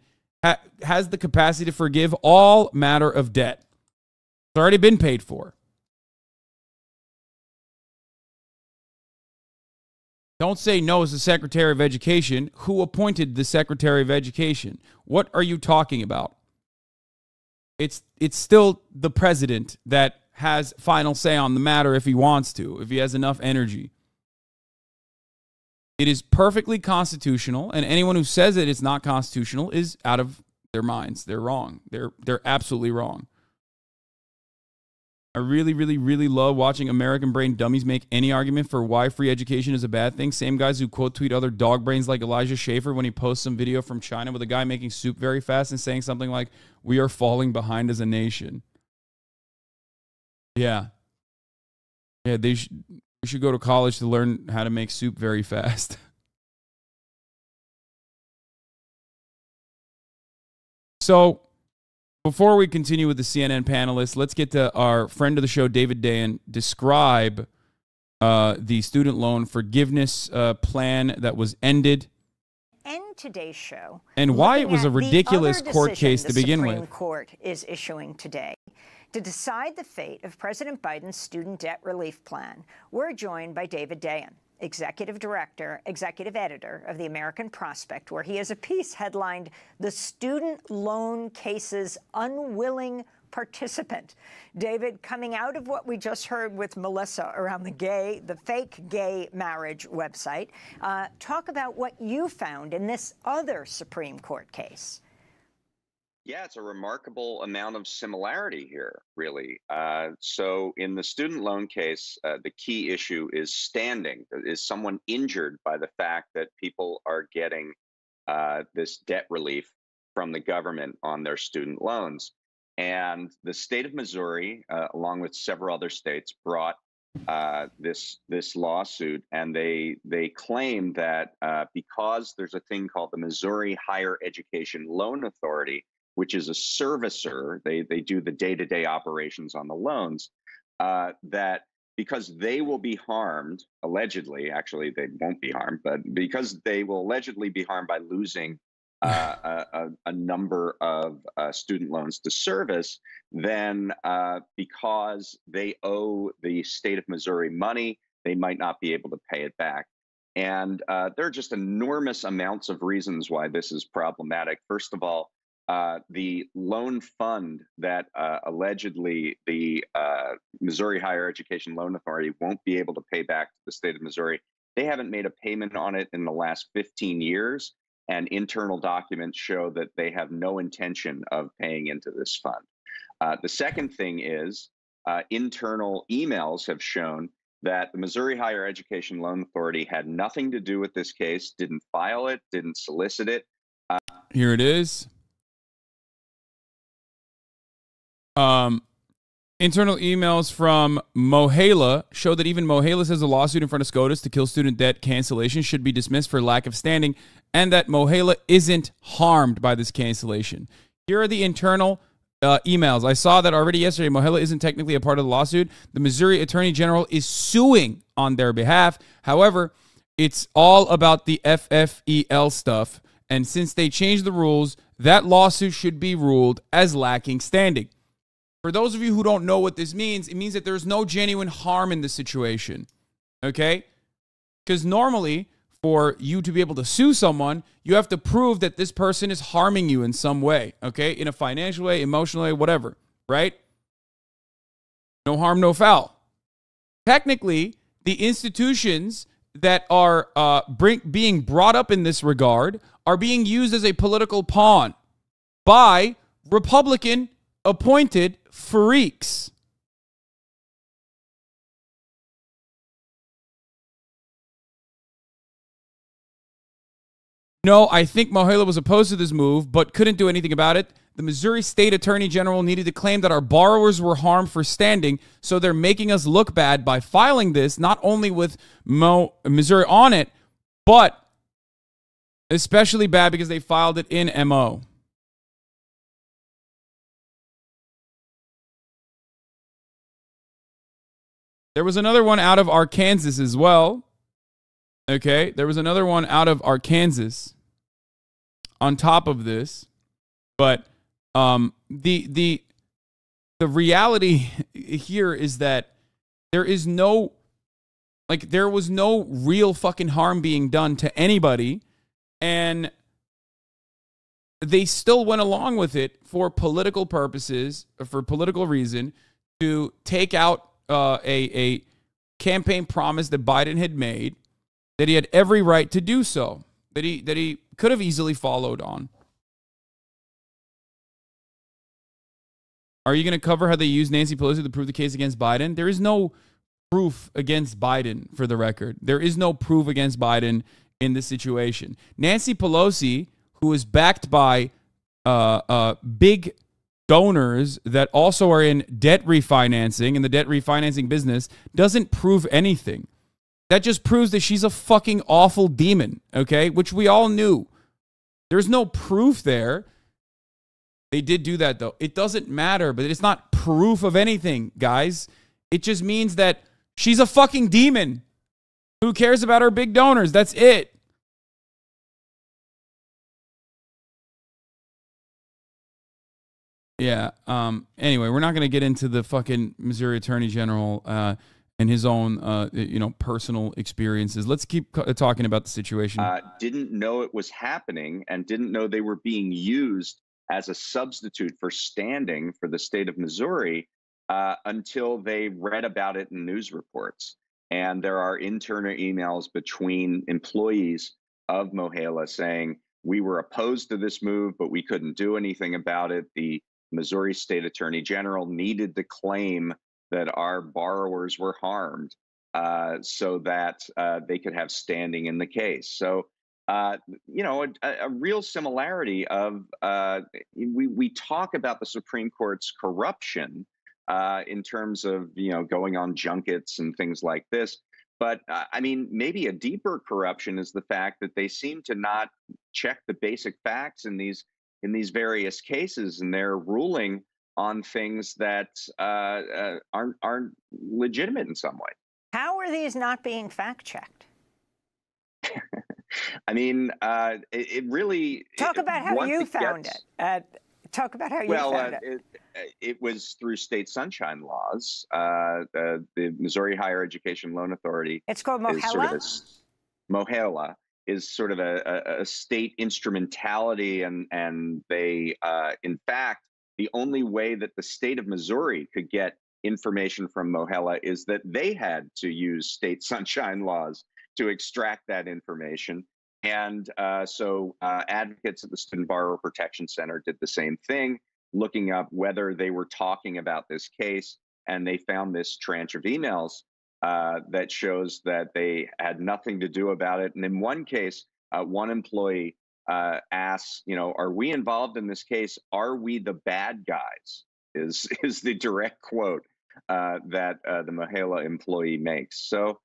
has the capacity to forgive all matter of debt. It's already been paid for. Don't say no as the Secretary of Education. Who appointed the Secretary of Education? What are you talking about? It's still the president that has final say on the matter if he wants to, if he has enough energy. It is perfectly constitutional, and anyone who says that it's not constitutional is out of their minds. They're wrong. They're absolutely wrong. I really, really, really love watching American brain dummies make any argument for why free education is a bad thing. Same guys who quote tweet other dog brains like Elijah Schaffer when he posts some video from China with a guy making soup very fast and saying something like, "We are falling behind as a nation." Yeah. Yeah, we should go to college to learn how to make soup very fast. So, before we continue with the CNN panelists, let's get to our friend of the show, David Dayen, describe the student loan forgiveness plan that was ended. End today's show. And why it was a ridiculous court case to begin with. The Supreme Court is issuing today. To decide the fate of President Biden's student debt relief plan, we're joined by David Dayen, executive director, executive editor of the American Prospect, where he has a piece headlined, "The Student Loan Case's Unwilling Participant." David, coming out of what we just heard with Melissa around the fake gay marriage website, talk about what you found in this other Supreme Court case. Yeah, it's a remarkable amount of similarity here, really. So in the student loan case, the key issue is standing. Is someone injured by the fact that people are getting this debt relief from the government on their student loans? And the state of Missouri, along with several other states, brought this lawsuit, and they claim that because there's a thing called the Missouri Higher Education Loan Authority, which is a servicer, they do the day-to-day operations on the loans, that because they will be harmed, allegedly, actually they won't be harmed, but because they will allegedly be harmed by losing a number of student loans to service, then because they owe the state of Missouri money, they might not be able to pay it back. And there are just enormous amounts of reasons why this is problematic. First of all, the loan fund that allegedly the Missouri Higher Education Loan Authority won't be able to pay back to the state of Missouri, they haven't made a payment on it in the last 15 years, and internal documents show that they have no intention of paying into this fund. The second thing is internal emails have shown that the Missouri Higher Education Loan Authority had nothing to do with this case, didn't file it, didn't solicit it. Here it is. Internal emails from MOHELA show that even MOHELA says a lawsuit in front of SCOTUS to kill student debt cancellation should be dismissed for lack of standing, and that MOHELA isn't harmed by this cancellation. Here are the internal emails. I saw that already yesterday. MOHELA isn't technically a part of the lawsuit. The Missouri Attorney General is suing on their behalf. However, it's all about the FFEL stuff, and since they changed the rules, that lawsuit should be ruled as lacking standing. For those of you who don't know what this means, it means that there's no genuine harm in this situation, okay? Because normally, for you to be able to sue someone, you have to prove that this person is harming you in some way, okay? In a financial way, emotional way, whatever, right? No harm, no foul. Technically, the institutions that are being brought up in this regard are being used as a political pawn by Republican-appointed freaks. No, I think MOHELA was opposed to this move, but couldn't do anything about it. The Missouri State Attorney General needed to claim that our borrowers were harmed for standing, so they're making us look bad by filing this, not only with Missouri on it, but especially bad because they filed it in MO. There was another one out of Arkansas as well. Okay, there was another one out of Arkansas on top of this, but the reality here is that there is no, like, there was no real fucking harm being done to anybody, and they still went along with it for political purposes, for political reason, to take out a campaign promise that Biden had made, that he had every right to do so, that he could have easily followed on. Are you going to cover how they used Nancy Pelosi to prove the case against Biden? There is no proof against Biden, for the record. There is no proof against Biden in this situation. Nancy Pelosi, who is backed by big donors that also are in debt refinancing, in the debt refinancing business, doesn't prove anything. That just proves that she's a fucking awful demon, okay? Which we all knew. There's no proof there. They did do that, though. It doesn't matter, but it's not proof of anything, guys. It just means that she's a fucking demon. Who cares about her big donors? That's it. Yeah. Anyway, we're not going to get into the fucking Missouri Attorney General and his own, personal experiences. Let's keep talking about the situation. Didn't know it was happening and didn't know they were being used as a substitute for standing for the state of Missouri until they read about it in news reports. And there are internal emails between employees of MOHELA saying, we were opposed to this move, but we couldn't do anything about it. The Missouri State Attorney General needed to claim that our borrowers were harmed so that they could have standing in the case. So, a real similarity of, we talk about the Supreme Court's corruption in terms of, going on junkets and things like this. But I mean, maybe a deeper corruption is the fact that they seem to not check the basic facts in these various cases, and they're ruling on things that aren't legitimate in some way. How are these not being fact-checked? I mean, it really... Talk about how you found it. Talk about how you found it. It was through state sunshine laws. The Missouri Higher Education Loan Authority. It's called MOHELA? MOHELA is sort of a state instrumentality, and they, in fact, the only way that the state of Missouri could get information from MOHELA is that they had to use state sunshine laws to extract that information. And so advocates at the Student Borrower Protection Center did the same thing, looking up whether they were talking about this case, and they found this tranche of emails that shows that they had nothing to do about it. And in one case, one employee asks, are we involved in this case? Are we the bad guys? Is the direct quote that the MOHELA employee makes. So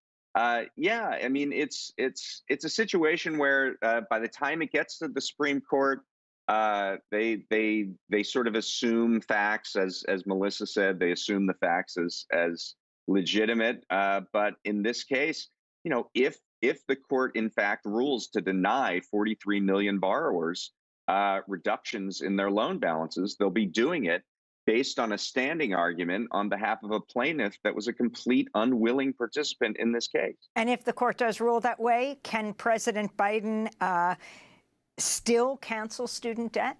yeah, I mean, it's a situation where by the time it gets to the Supreme Court, they sort of assume facts, as Melissa said, they assume the facts as legitimate. But in this case, if the court in fact rules to deny 43 million borrowers reductions in their loan balances, they'll be doing it based on a standing argument on behalf of a plaintiff that was a complete unwilling participant in this case. And if the court does rule that way, can President Biden still cancel student debt?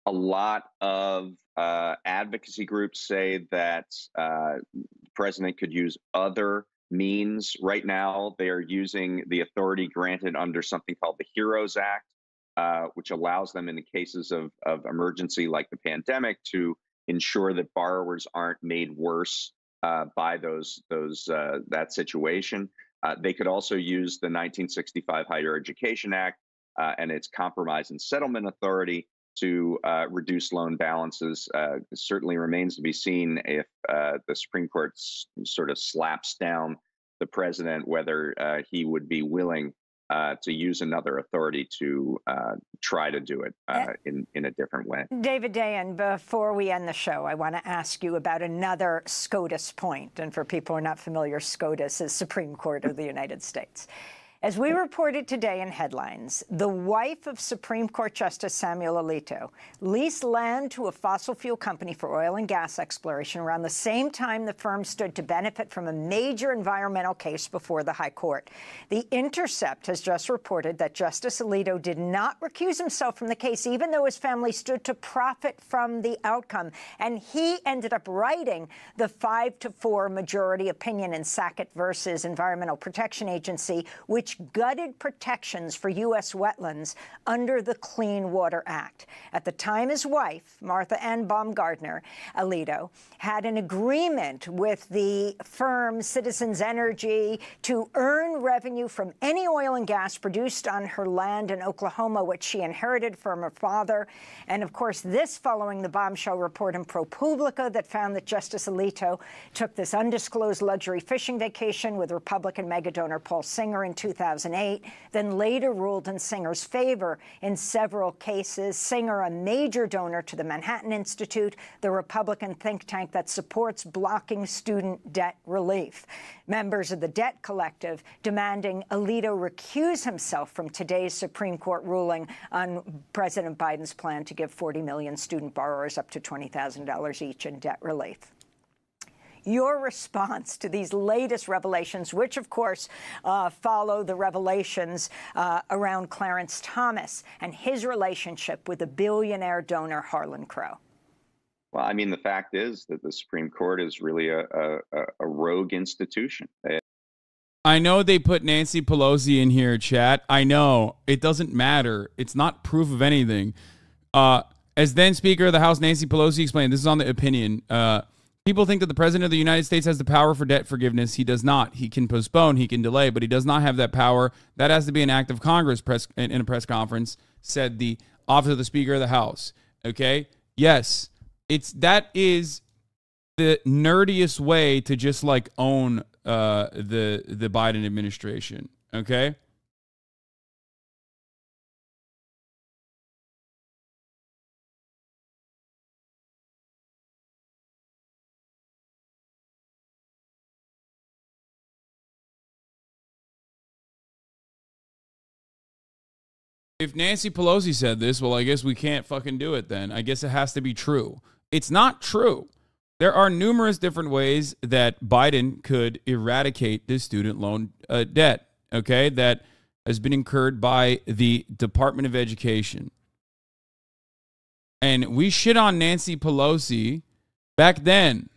A lot of advocacy groups say that the president could use other means. Right now, they are using the authority granted under something called the HEROES Act, which allows them in the cases of emergency like the pandemic to ensure that borrowers aren't made worse by that situation. They could also use the 1965 Higher Education Act and its compromise and settlement authority to reduce loan balances. It certainly remains to be seen if the Supreme Court sort of slaps down the president, whether he would be willing to use another authority to try to do it in a different way. David Dayen, before we end the show, I want to ask you about another SCOTUS point. And for people who are not familiar, SCOTUS is Supreme Court of the United States. As we reported today in headlines, the wife of Supreme Court Justice Samuel Alito leased land to a fossil fuel company for oil and gas exploration around the same time the firm stood to benefit from a major environmental case before the High Court. The Intercept has just reported that Justice Alito did not recuse himself from the case, even though his family stood to profit from the outcome. And he ended up writing the 5-4 majority opinion in Sackett versus Environmental Protection Agency, which gutted protections for U.S. wetlands under the Clean Water Act. At the time, his wife, Martha Ann Baumgardner Alito, had an agreement with the firm Citizens Energy to earn revenue from any oil and gas produced on her land in Oklahoma, which she inherited from her father. And of course, this following the bombshell report in ProPublica that found that Justice Alito took this undisclosed luxury fishing vacation with Republican megadonor Paul Singer in 2008, then later ruled in Singer's favor in several cases. Singer, a major donor to the Manhattan Institute, the Republican think tank that supports blocking student debt relief. Members of the Debt Collective demanding Alito recuse himself from today's Supreme Court ruling on President Biden's plan to give 40 million student borrowers up to $20,000 each in debt relief. Your response to these latest revelations, which, of course, follow the revelations around Clarence Thomas and his relationship with the billionaire donor Harlan Crow? Well, I mean, the fact is that the Supreme Court is really a rogue institution. I know they put Nancy Pelosi in here, chat. I know. It doesn't matter. It's not proof of anything. As then Speaker of the House, Nancy Pelosi explained, this is on the opinion, people think that the President of the United States has the power for debt forgiveness. He does not. He can postpone, he can delay, but he does not have that power. That has to be an act of Congress in a press conference, said the Office of the Speaker of the House. Okay? Yes. That is the nerdiest way to just like own the Biden administration. Okay? If Nancy Pelosi said this, well, I guess we can't fucking do it then. I guess it has to be true. It's not true. There are numerous different ways that Biden could eradicate this student loan debt, okay, that has been incurred by the Department of Education. And we shit on Nancy Pelosi back then.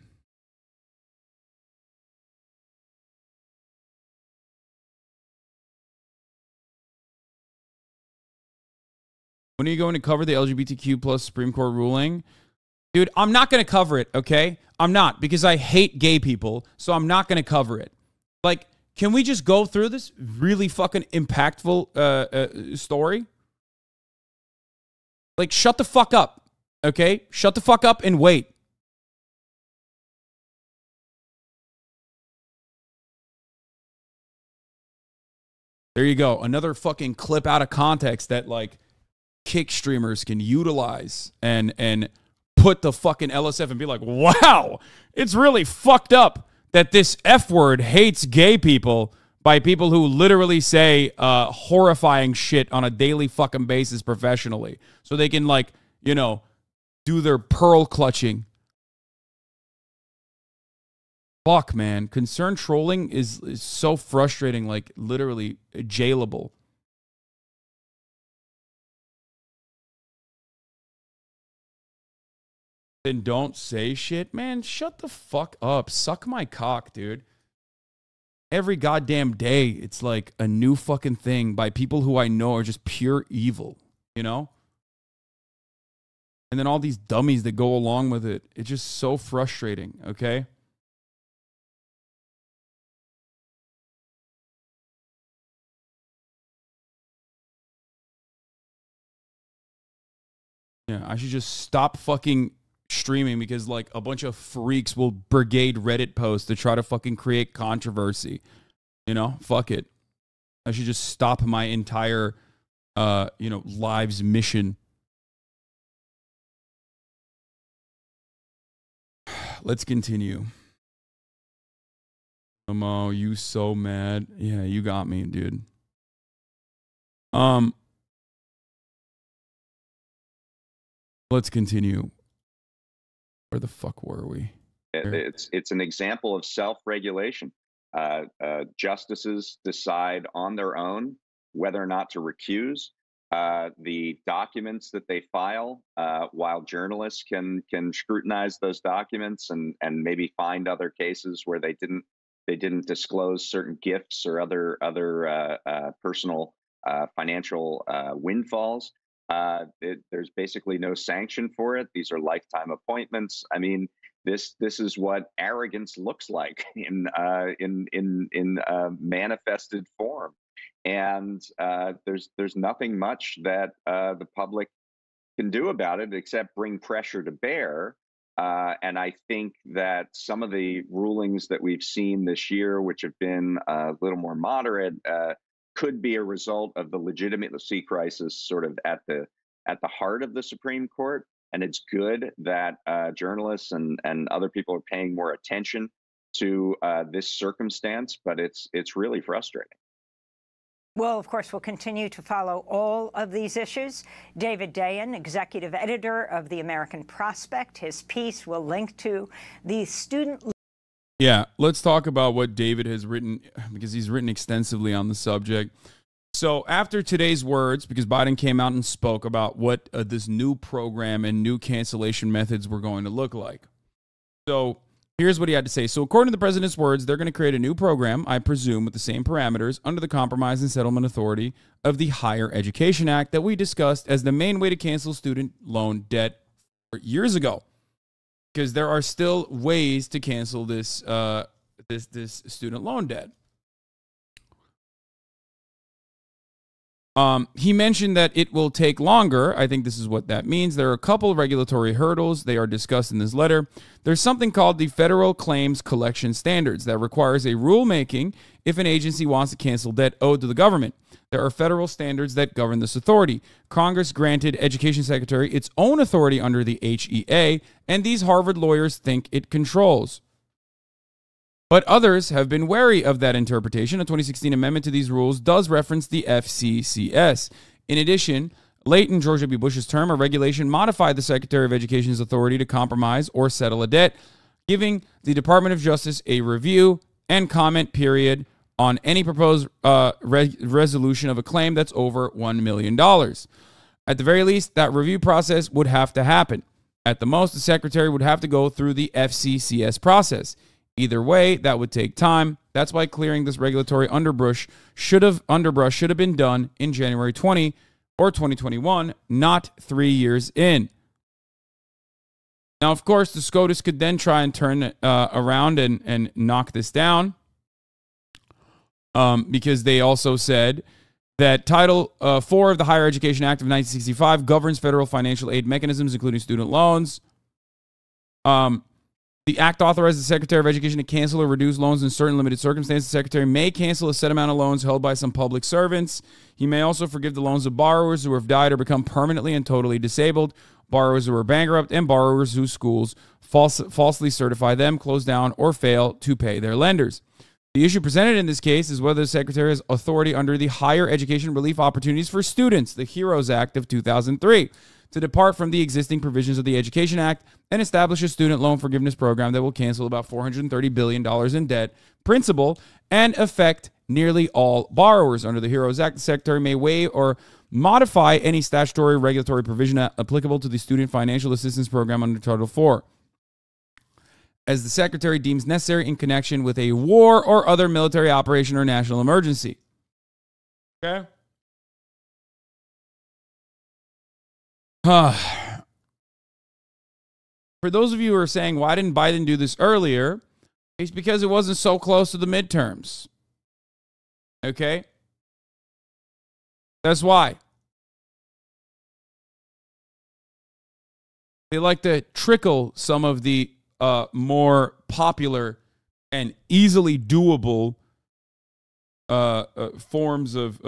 When are you going to cover the LGBTQ plus Supreme Court ruling? Dude, I'm not going to cover it, okay? I'm not, because I hate gay people, so I'm not going to cover it. Like, can we just go through this really fucking impactful story? Like, shut the fuck up, okay? Shut the fuck up and wait. There you go. Another fucking clip out of context that, like, kick streamers can utilize and put the fucking LSF and be like, wow, it's really fucked up that this F word hates gay people by people who literally say horrifying shit on a daily fucking basis professionally. So they can, like, you know, do their pearl clutching. Fuck, man. Concerned trolling is so frustrating, like literally jailable. Then don't say shit, man. Shut the fuck up. Suck my cock, dude. Every goddamn day, it's like a new fucking thing by people who I know are just pure evil, you know? And then all these dummies that go along with it. It's just so frustrating, okay? Yeah, I should just stop fucking streaming because like a bunch of freaks will brigade Reddit posts to try to fucking create controversy. You know, fuck it. I should just stop my entire live's mission. Let's continue. Mo, you so mad. Yeah, you got me, dude. Let's continue. Where the fuck were we? It's an example of self-regulation. Justices decide on their own whether or not to recuse. The documents that they file, while journalists can scrutinize those documents and maybe find other cases where they didn't disclose certain gifts or other personal financial windfalls. There's basically no sanction for it. These are lifetime appointments. I mean, this is what arrogance looks like in manifested form. And there's nothing much that the public can do about it except bring pressure to bear. And I think that some of the rulings that we've seen this year, which have been a little more moderate, could be a result of the legitimacy crisis sort of at the heart of the Supreme Court. And it's good that journalists and other people are paying more attention to this circumstance, but it's really frustrating. Well, of course, we'll continue to follow all of these issues. David Dayen, executive editor of The American Prospect, his piece will link to the student. Yeah, let's talk about what David has written, because he's written extensively on the subject. So after today's words, because Biden came out and spoke about what this new program and new cancellation methods were going to look like. So here's what he had to say. So according to the president's words, they're going to create a new program, I presume, with the same parameters under the Compromise and Settlement Authority of the Higher Education Act that we discussed as the main way to cancel student loan debt years ago. Because there are still ways to cancel this this student loan debt. He mentioned that it will take longer. I think this is what that means. There are a couple of regulatory hurdles. They are discussed in this letter. There's something called the Federal Claims Collection Standards that requires a rulemaking if an agency wants to cancel debt owed to the government. There are federal standards that govern this authority. Congress granted Education Secretary its own authority under the HEA, and these Harvard lawyers think it controls. But others have been wary of that interpretation. A 2016 amendment to these rules does reference the FCCS. In addition, late in George W. Bush's term, a regulation modified the Secretary of Education's authority to compromise or settle a debt, giving the Department of Justice a review and comment period on any proposed resolution of a claim that's over $1 million. At the very least, that review process would have to happen. At the most, the Secretary would have to go through the FCCS process. Either way, that would take time. That's why clearing this regulatory underbrush should have been done in January 20 or 2021, not 3 years in. Now, of course, the SCOTUS could then try and turn around and knock this down. Because they also said that Title 4 of the Higher Education Act of 1965 governs federal financial aid mechanisms, including student loans. The act authorizes the Secretary of Education to cancel or reduce loans in certain limited circumstances. The Secretary may cancel a set amount of loans held by some public servants. He may also forgive the loans of borrowers who have died or become permanently and totally disabled, borrowers who are bankrupt, and borrowers whose schools falsely certify them, close down, or fail to pay their lenders. The issue presented in this case is whether the Secretary has authority under the Higher Education Relief Opportunities for Students, the HEROES Act of 2003. to depart from the existing provisions of the Education Act and establish a student loan forgiveness program that will cancel about $430 billion in debt, principal, and affect nearly all borrowers. Under the HEROES Act, the Secretary may waive or modify any statutory regulatory provision applicable to the Student Financial Assistance Program under Title IV, as the Secretary deems necessary in connection with a war or other military operation or national emergency. Okay? For those of you who are saying, why didn't Biden do this earlier? It's because it wasn't so close to the midterms. Okay? That's why. They like to trickle some of the more popular and easily doable forms of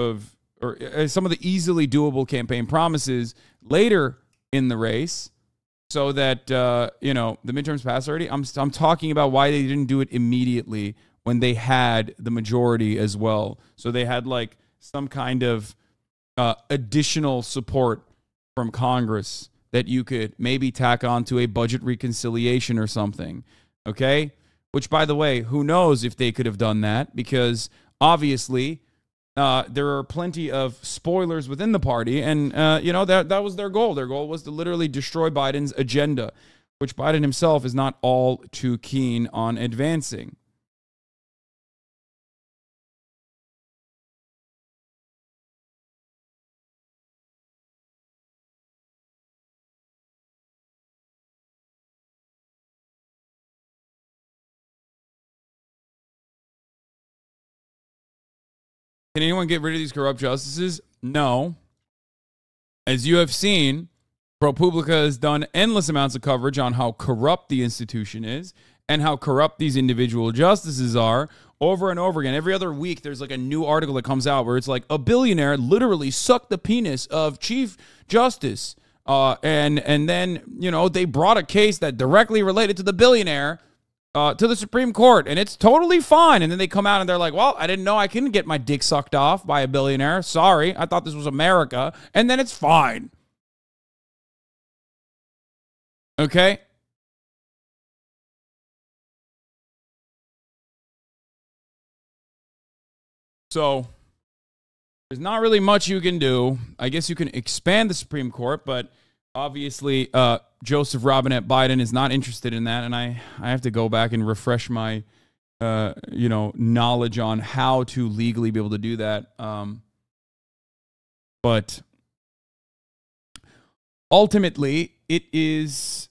some of the easily doable campaign promises later in the race, so that the midterms pass already. I'm talking about why they didn't do it immediately when they had the majority as well. So they had like some kind of additional support from Congress that you could maybe tack on to a budget reconciliation or something. Okay? Which, by the way, who knows if they could have done that, because obviously there are plenty of spoilers within the party, and that was their goal. Their goal was to literally destroy Biden's agenda, which Biden himself is not all too keen on advancing. Can anyone get rid of these corrupt justices? No. As you have seen, ProPublica has done endless amounts of coverage on how corrupt the institution is and how corrupt these individual justices are over and over again. Every other week, there's like a new article that comes out where it's like a billionaire literally sucked the penis of Chief Justice. And then, they brought a case that directly related to the billionaire to the Supreme Court, and it's totally fine. And then they come out and they're like, well, I didn't know I couldn't get my dick sucked off by a billionaire. Sorry, I thought this was America. And then it's fine. Okay? So, there's not really much you can do. I guess you can expand the Supreme Court, but obviously, Joseph Robinette Biden is not interested in that, and I have to go back and refresh my, knowledge on how to legally be able to do that. But ultimately, it is.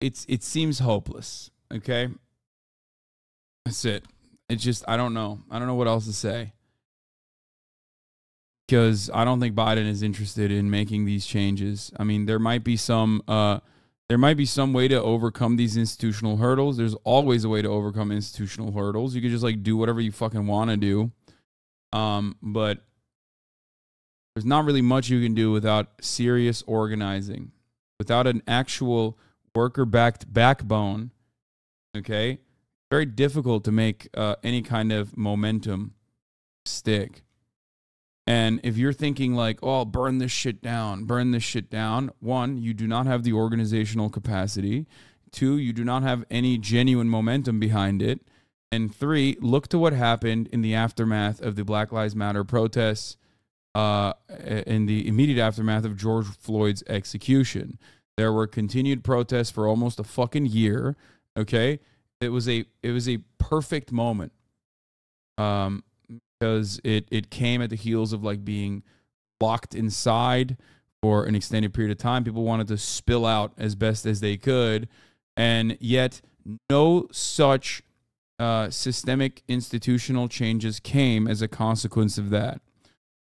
It seems hopeless. Okay, that's it. It's just I don't know what else to say, because I don't think Biden is interested in making these changes. I mean, there might be some way to overcome these institutional hurdles. There's always a way to overcome institutional hurdles. You could just like do whatever you fucking want to do, but there's not really much you can do without serious organizing, without an actual worker-backed backbone. Okay, very difficult to make any kind of momentum stick. And if you're thinking like, oh, burn this shit down, one, you do not have the organizational capacity. Two, you do not have any genuine momentum behind it. And three, look to what happened in the aftermath of the Black Lives Matter protests, in the immediate aftermath of George Floyd's execution. There were continued protests for almost a fucking year. Okay, it was a perfect moment, because it came at the heels of like being locked inside for an extended period of time. People wanted to spill out as best as they could, and yet no such systemic institutional changes came as a consequence of that.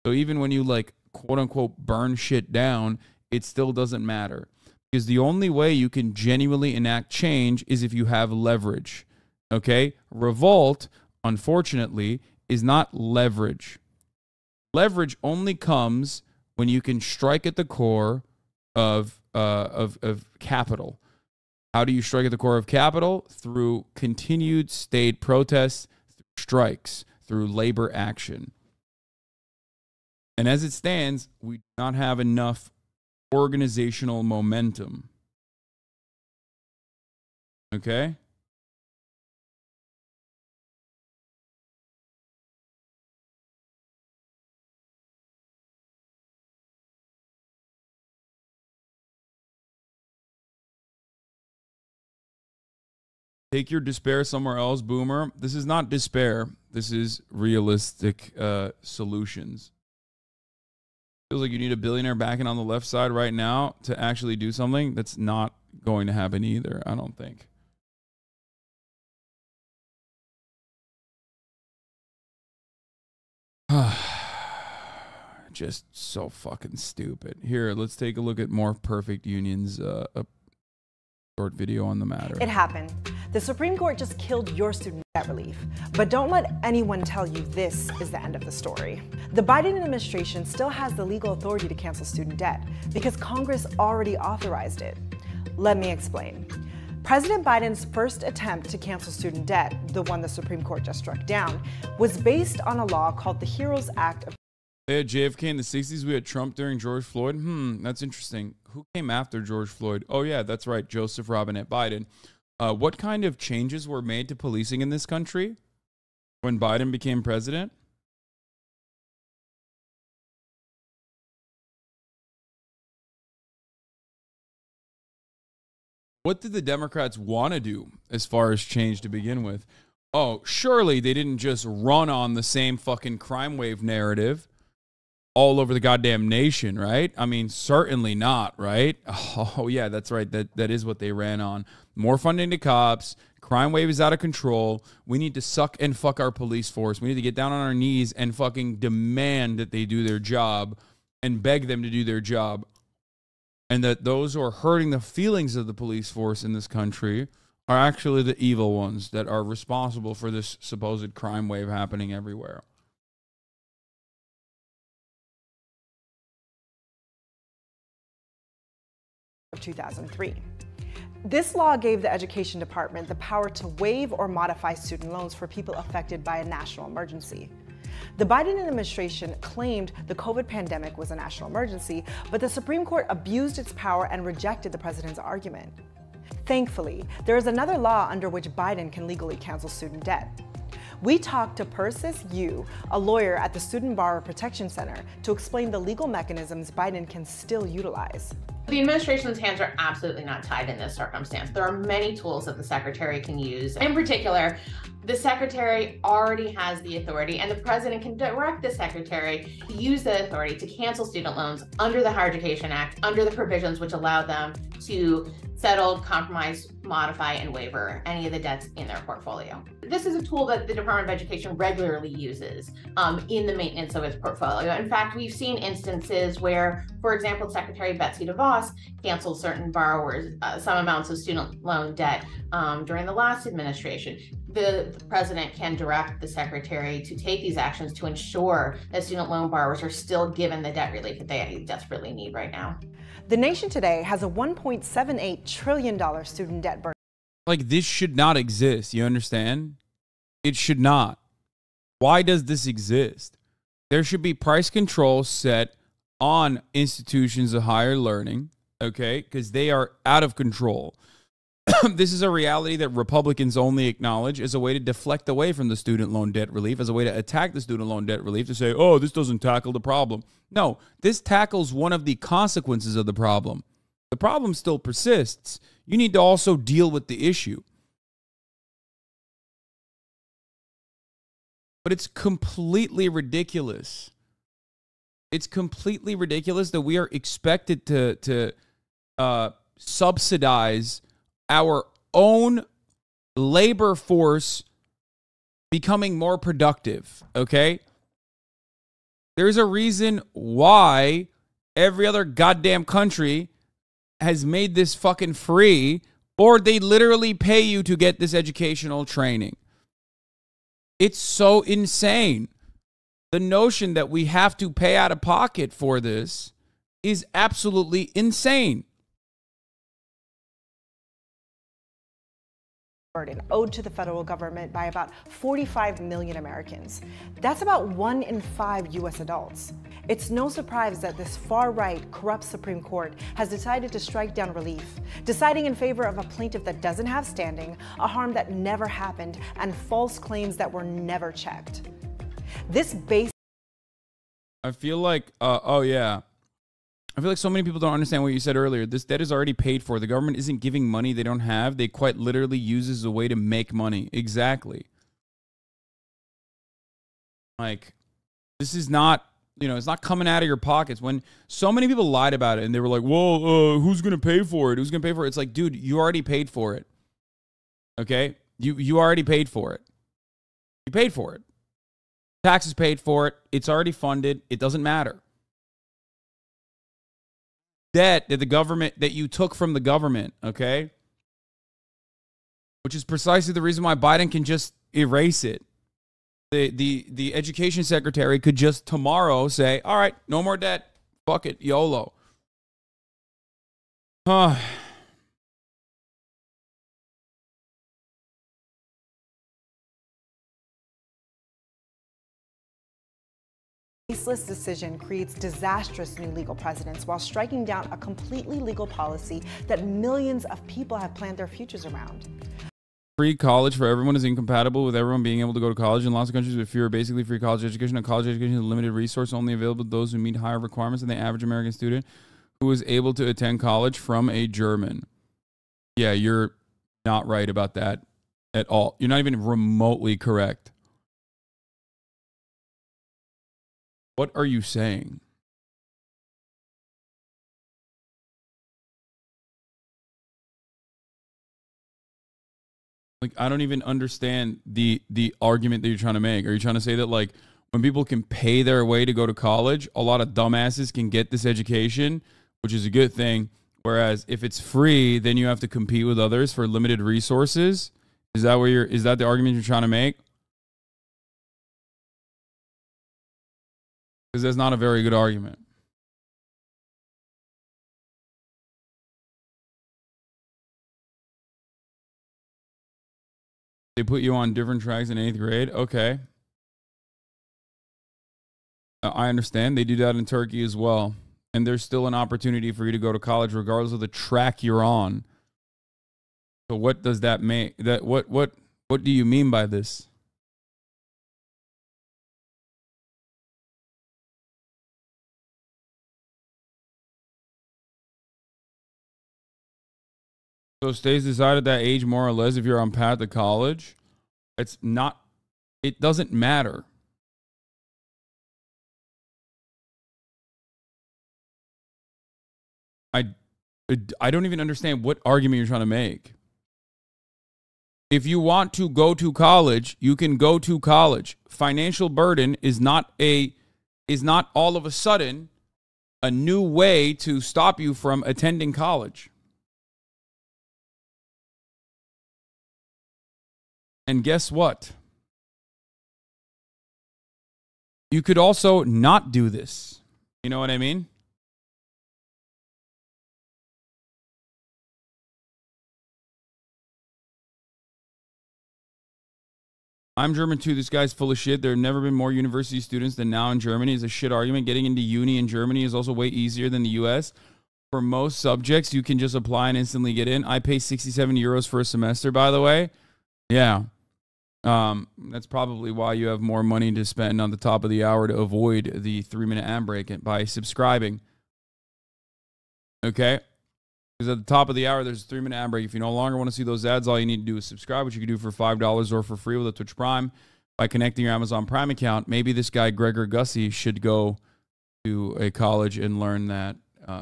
So even when you like quote unquote burn shit down, it still doesn't matter. Because the only way you can genuinely enact change is if you have leverage. Okay? Revolt, unfortunately, is not leverage. Leverage only comes when you can strike at the core of capital. How do you strike at the core of capital? Through continued state protests, through strikes, through labor action. And as it stands, we do not have enough organizational momentum. Okay? Take your despair somewhere else, Boomer. This is not despair. This is realistic solutions. Feels like you need a billionaire backing on the left side right now to actually do something. That's not going to happen either, I don't think. Just so fucking stupid. Here, let's take a look at more perfect unions. A short video on the matter. It happened. The Supreme Court just killed your student debt relief. But don't let anyone tell you this is the end of the story. The Biden administration still has the legal authority to cancel student debt because Congress already authorized it. Let me explain. President Biden's first attempt to cancel student debt, the one the Supreme Court just struck down, was based on a law called the HEROES Act of... They had JFK in the 60s. We had Trump during George Floyd. That's interesting. Who came after George Floyd? Oh, yeah, that's right. Joseph Robinette Biden. What kind of changes were made to policing in this country when Biden became president? What did the Democrats want to do as far as change to begin with? Oh, surely they didn't just run on the same fucking crime wave narrative all over the goddamn nation, right? I mean, certainly not, right? Oh, yeah, that's right. That is what they ran on. More funding to cops. Crime wave is out of control. We need to suck and fuck our police force. We need to get down on our knees and fucking demand that they do their job and beg them to do their job. And that those who are hurting the feelings of the police force in this country are actually the evil ones that are responsible for this supposed crime wave happening everywhere. Of 2003. This law gave the Education Department the power to waive or modify student loans for people affected by a national emergency. The Biden administration claimed the COVID pandemic was a national emergency, but the Supreme Court abused its power and rejected the president's argument. Thankfully, there is another law under which Biden can legally cancel student debt. We talked to Persis Yu, a lawyer at the Student Borrower Protection Center, to explain the legal mechanisms Biden can still utilize. The administration's hands are absolutely not tied in this circumstance. There are many tools that the secretary can use. In particular, the secretary already has the authority, and the president can direct the secretary to use the authority to cancel student loans under the Higher Education Act, under the provisions which allow them to settle, compromise, modify, and waiver any of the debts in their portfolio. This is a tool that the Department of Education regularly uses in the maintenance of its portfolio. In fact, we've seen instances where, for example, Secretary Betsy DeVos canceled certain borrowers some amounts of student loan debt during the last administration. The president can direct the secretary to take these actions to ensure that student loan borrowers are still given the debt relief that they desperately need right now. The nation today has a $1.78 trillion student debt burden. Like, this should not exist. You understand? It should not. Why does this exist? There should be price control set on institutions of higher learning, okay? Because they are out of control. This is a reality that Republicans only acknowledge as a way to deflect away from the student loan debt relief, as a way to attack the student loan debt relief, to say, oh, this doesn't tackle the problem. No, this tackles one of the consequences of the problem. The problem still persists. You need to also deal with the issue. But it's completely ridiculous. It's completely ridiculous that we are expected to subsidize our own labor force becoming more productive, okay? There's a reason why every other goddamn country has made this fucking free, or they literally pay you to get this educational training. It's so insane. the notion that we have to pay out of pocket for this is absolutely insane. Burden owed to the federal government by about 45 million Americans. That's about 1 in 5 U.S. adults. It's no surprise that this far-right, corrupt Supreme Court has decided to strike down relief, deciding in favor of a plaintiff that doesn't have standing, a harm that never happened, and false claims that were never checked. This base. I feel like, oh yeah. I feel like so many people don't understand what you said earlier. This debt is already paid for. The government isn't giving money they don't have. They quite literally use as a way to make money. Exactly. Like, this is not, you know, it's not coming out of your pockets. When so many people lied about it and they were like, well, who's going to pay for it? Who's going to pay for it? It's like, dude, you already paid for it. Okay? You already paid for it. You paid for it. Taxes paid for it. It's already funded. It doesn't matter. Debt that the government, that you took from the government, okay? Which is precisely the reason why Biden can just erase it. The education secretary could just tomorrow say, all right, no more debt. Fuck it, YOLO. Baseless decision creates disastrous new legal precedents while striking down a completely legal policy that millions of people have planned their futures around. Free college for everyone is incompatible with everyone being able to go to college. In lots of countries with fewer basically free college education, a college education is a limited resource only available to those who meet higher requirements than the average American student who is able to attend college from a German. Yeah, you're not right about that at all. You're not even remotely correct. What are you saying? Like, I don't even understand the argument that you're trying to make. Are you trying to say that, like, when people can pay their way to go to college, a lot of dumbasses can get this education, which is a good thing, whereas if it's free, then you have to compete with others for limited resources? Is that the argument you're trying to make? Because that's not a very good argument. They put you on different tracks in 8th grade? Okay. I understand. They do that in Turkey as well. And there's still an opportunity for you to go to college regardless of the track you're on. So what does that mean? What do you mean by this? So stays decided that age more or less if you're on path to college? It's not, it doesn't matter. I don't even understand what argument you're trying to make. If you want to go to college, you can go to college. Financial burden is not all of a sudden a new way to stop you from attending college. And guess what? You could also not do this. You know what I mean? I'm German too. This guy's full of shit. There have never been more university students than now in Germany. It's a shit argument. Getting into uni in Germany is also way easier than the US. For most subjects, you can just apply and instantly get in. I pay 67 euros for a semester, by the way. Yeah. That's probably why you have more money to spend on the top of the hour to avoid the 3-minute ad break by subscribing. Okay? Because at the top of the hour, there's a 3-minute ad break. If you no longer want to see those ads, all you need to do is subscribe, which you can do for $5 or for free with a Twitch Prime by connecting your Amazon Prime account. Maybe this guy, Gregor Gussie, should go to a college and learn that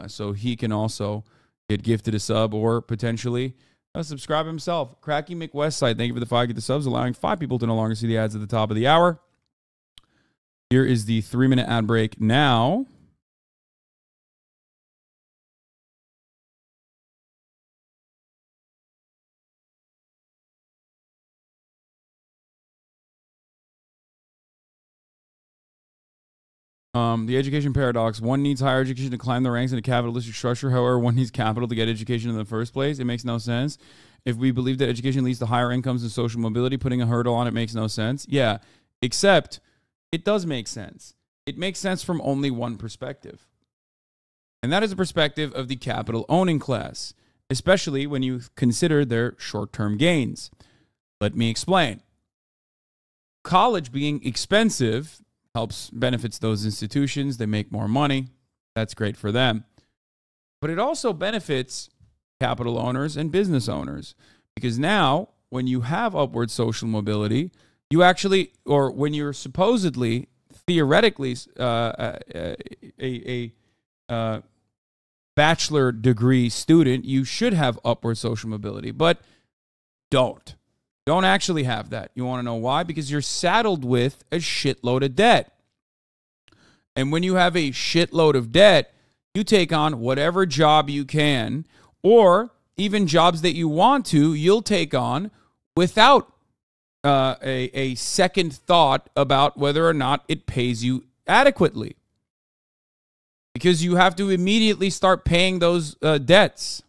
so he can also get gifted a sub or potentially subscribe himself. Cracky McWestside, thank you for the 5 get the subs, allowing 5 people to no longer see the ads at the top of the hour. Here is the 3-minute ad break now. The education paradox. One needs higher education to climb the ranks in a capitalistic structure. However, one needs capital to get education in the first place. It makes no sense. If we believe that education leads to higher incomes and social mobility, putting a hurdle on it makes no sense. Yeah, except it does make sense. It makes sense from only one perspective. And that is the perspective of the capital owning class, especially when you consider their short-term gains. Let me explain. College being expensive benefits those institutions. They make more money. That's great for them. But it also benefits capital owners and business owners, because now when you have upward social mobility, you actually, or when you're supposedly, theoretically, a bachelor degree student, you should have upward social mobility, but don't actually have that. You want to know why? Because you're saddled with a shitload of debt. And when you have a shitload of debt, you take on whatever job you can, or even jobs that you want to, you'll take on without a second thought about whether or not it pays you adequately. Because you have to immediately start paying those debts.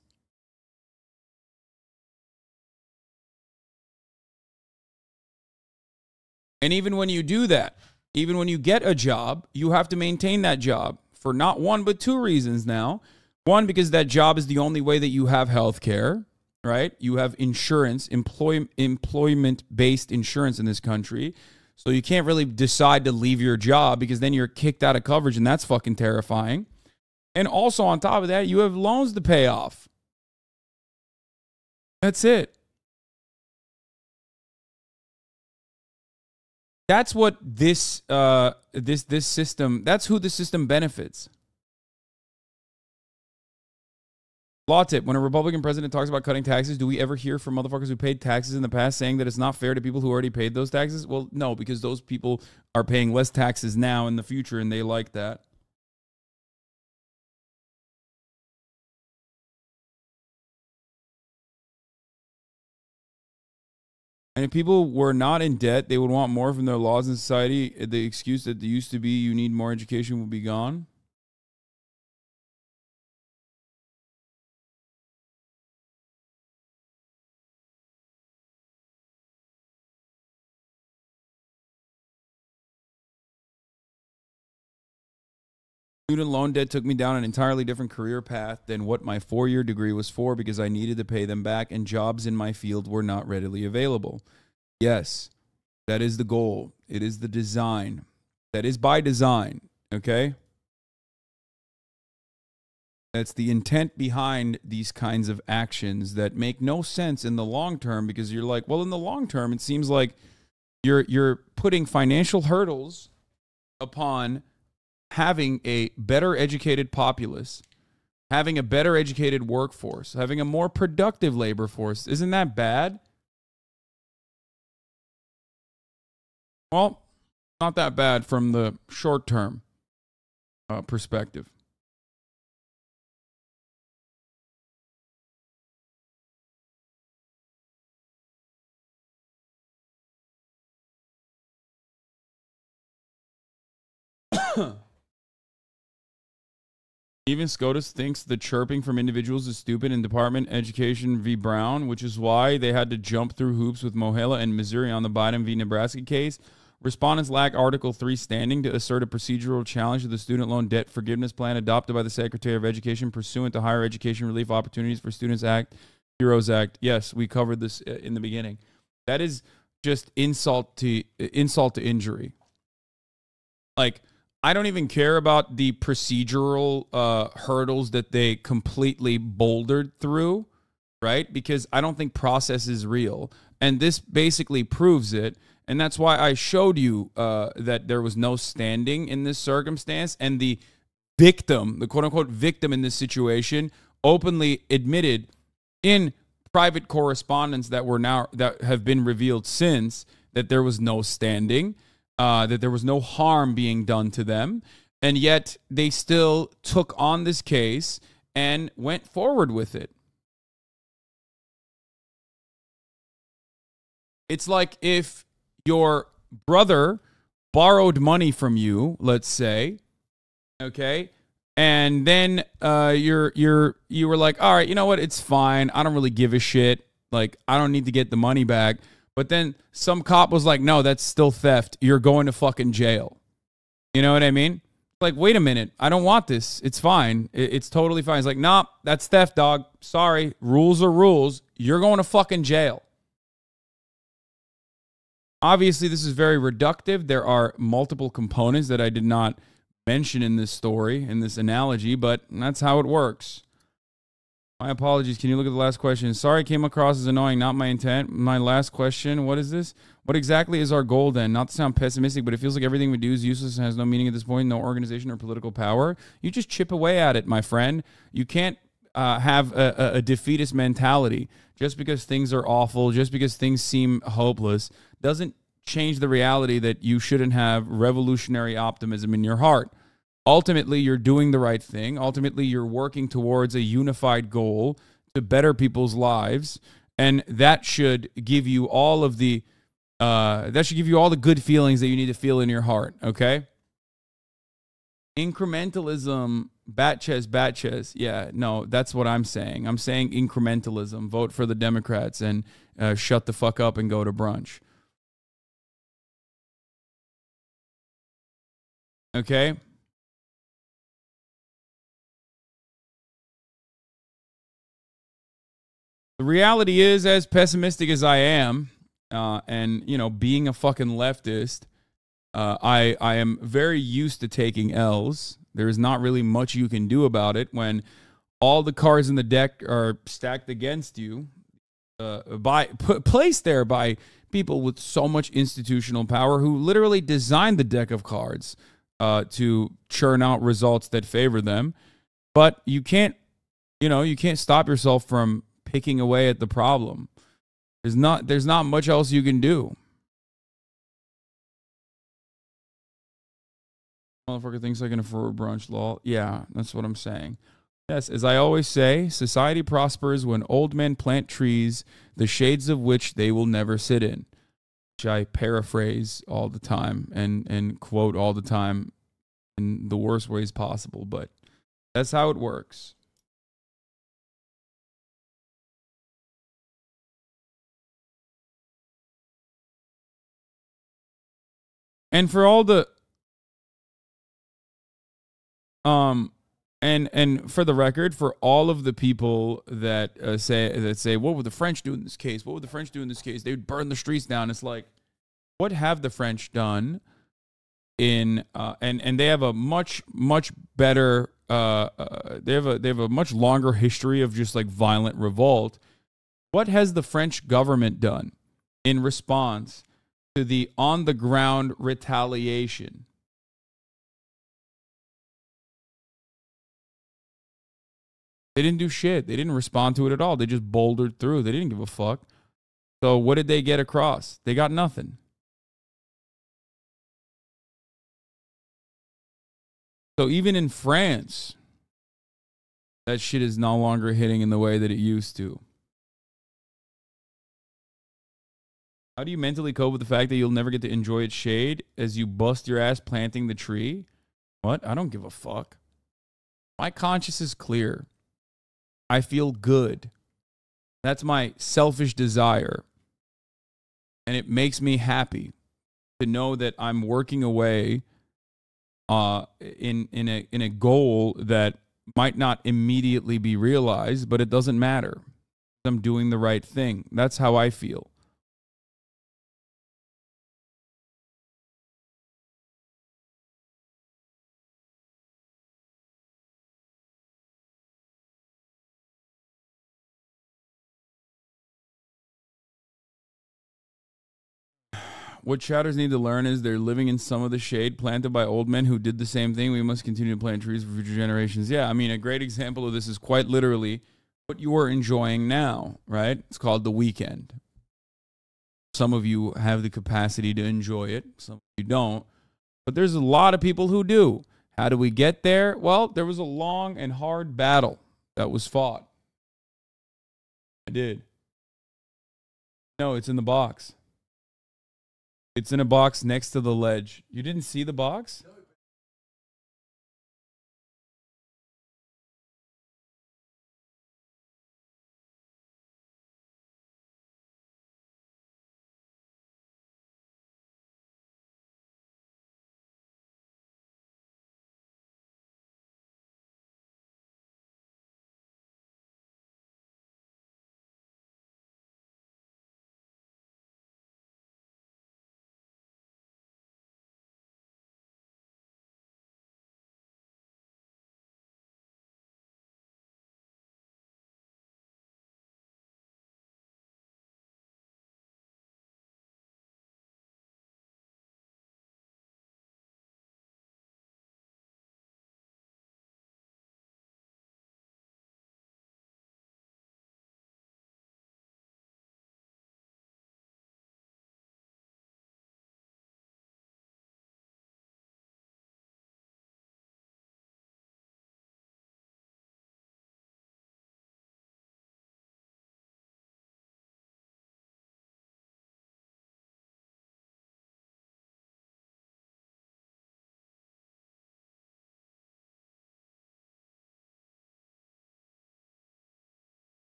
And even when you do that, even when you get a job, you have to maintain that job for not one but two reasons now. One, because that job is the only way that you have health care, right? You have insurance, employment-based insurance in this country. So you can't really decide to leave your job because then you're kicked out of coverage, and that's fucking terrifying. And also on top of that, you have loans to pay off. That's it. That's what this system, that's who the system benefits. Law tip, when a Republican president talks about cutting taxes, do we ever hear from motherfuckers who paid taxes in the past saying that it's not fair to people who already paid those taxes? Well, no, because those people are paying less taxes now in the future, and they like that. And if people were not in debt, they would want more from their laws in society. The excuse that there used to be you need more education will be gone. Student loan debt took me down an entirely different career path than what my 4-year degree was for, because I needed to pay them back and jobs in my field were not readily available. Yes, that is the goal. It is the design. That is by design, okay? That's the intent behind these kinds of actions that make no sense in the long term, because you're like, well, in the long term, it seems like you're putting financial hurdles upon having a better educated populace, having a better educated workforce, having a more productive labor force. Isn't that bad? Well, not that bad from the short-term perspective. Even SCOTUS thinks the chirping from individuals is stupid in Department Education v. Brown, which is why they had to jump through hoops with MOHELA and Missouri on the Biden v. Nebraska case. Respondents lack Article 3 standing to assert a procedural challenge to the student loan debt forgiveness plan adopted by the Secretary of Education pursuant to Higher Education Relief Opportunities for Students Act, HEROES Act. Yes, we covered this in the beginning. That is just insult to injury. Like, I don't even care about the procedural hurdles that they completely bouldered through, right? Because I don't think process is real. And this basically proves it. And that's why I showed you that there was no standing in this circumstance. And the victim, the quote-unquote victim in this situation, openly admitted in private correspondence that have been revealed since that there was no standing. That there was no harm being done to them, and yet they still took on this case and went forward with it. It's like if your brother borrowed money from you, let's say, Okay. And then you were like, all right, you know what? It's fine. I don't really give a shit. Like, I don't need to get the money back. But then some cop was like, no, that's still theft. You're going to fucking jail. You know what I mean? Like, wait a minute. I don't want this. It's fine. It's totally fine. It's like, nah, that's theft, dog. Sorry. Rules are rules. You're going to fucking jail. Obviously, this is very reductive. There are multiple components that I did not mention in this story, in this analogy, but that's how it works. My apologies. Can you look at the last question? Sorry, came across as annoying. Not my intent. My last question. What is this? What exactly is our goal then? Not to sound pessimistic, but it feels like everything we do is useless and has no meaning at this point. No organization or political power. You just chip away at it, my friend. You can't have a defeatist mentality. Just because things are awful, just because things seem hopeless, doesn't change the reality that you shouldn't have revolutionary optimism in your heart. Ultimately, you're doing the right thing. Ultimately, you're working towards a unified goal to better people's lives, and that should give you all of the good feelings that you need to feel in your heart. Okay. Incrementalism, bat chess. Yeah, no, that's what I'm saying. I'm saying incrementalism. Vote for the Democrats and shut the fuck up and go to brunch. Okay. The reality is, as pessimistic as I am, and, you know, being a fucking leftist, I am very used to taking L's. There's not really much you can do about it when all the cards in the deck are stacked against you, placed there by people with so much institutional power who literally designed the deck of cards to churn out results that favor them. But you can't stop yourself from picking away at the problem. There's not much else you can do. Motherfucker thinks I can afford brunch, lol. Yeah, that's what I'm saying. Yes, as I always say, society prospers when old men plant trees, the shades of which they will never sit in. Which I paraphrase all the time and quote all the time in the worst ways possible, but that's how it works. And for all the and for the record, for all of the people that say what would the French do in this case? What would the French do in this case? They would burn the streets down. It's like, what have the French done in and they have a much better they have a much longer history of just like violent revolt. What has the French government done in response to the on the ground retaliation? They didn't do shit. They didn't respond to it at all. They just bouldered through. They didn't give a fuck. So what did they get across? They got nothing. So even in France, that shit is no longer hitting in the way that it used to. How do you mentally cope with the fact that you'll never get to enjoy its shade as you bust your ass planting the tree? What? I don't give a fuck. My conscience is clear. I feel good. That's my selfish desire. And it makes me happy to know that I'm working away in a goal that might not immediately be realized, but it doesn't matter. I'm doing the right thing. That's how I feel. What chatters need to learn is they're living in some of the shade planted by old men who did the same thing. We must continue to plant trees for future generations. Yeah, I mean, a great example of this is quite literally what you are enjoying now, right? It's called the weekend. Some of you have the capacity to enjoy it. Some of you don't. But there's a lot of people who do. How do we get there? Well, there was a long and hard battle that was fought. I did. No, it's in the box. It's in a box next to the ledge. You didn't see the box? No.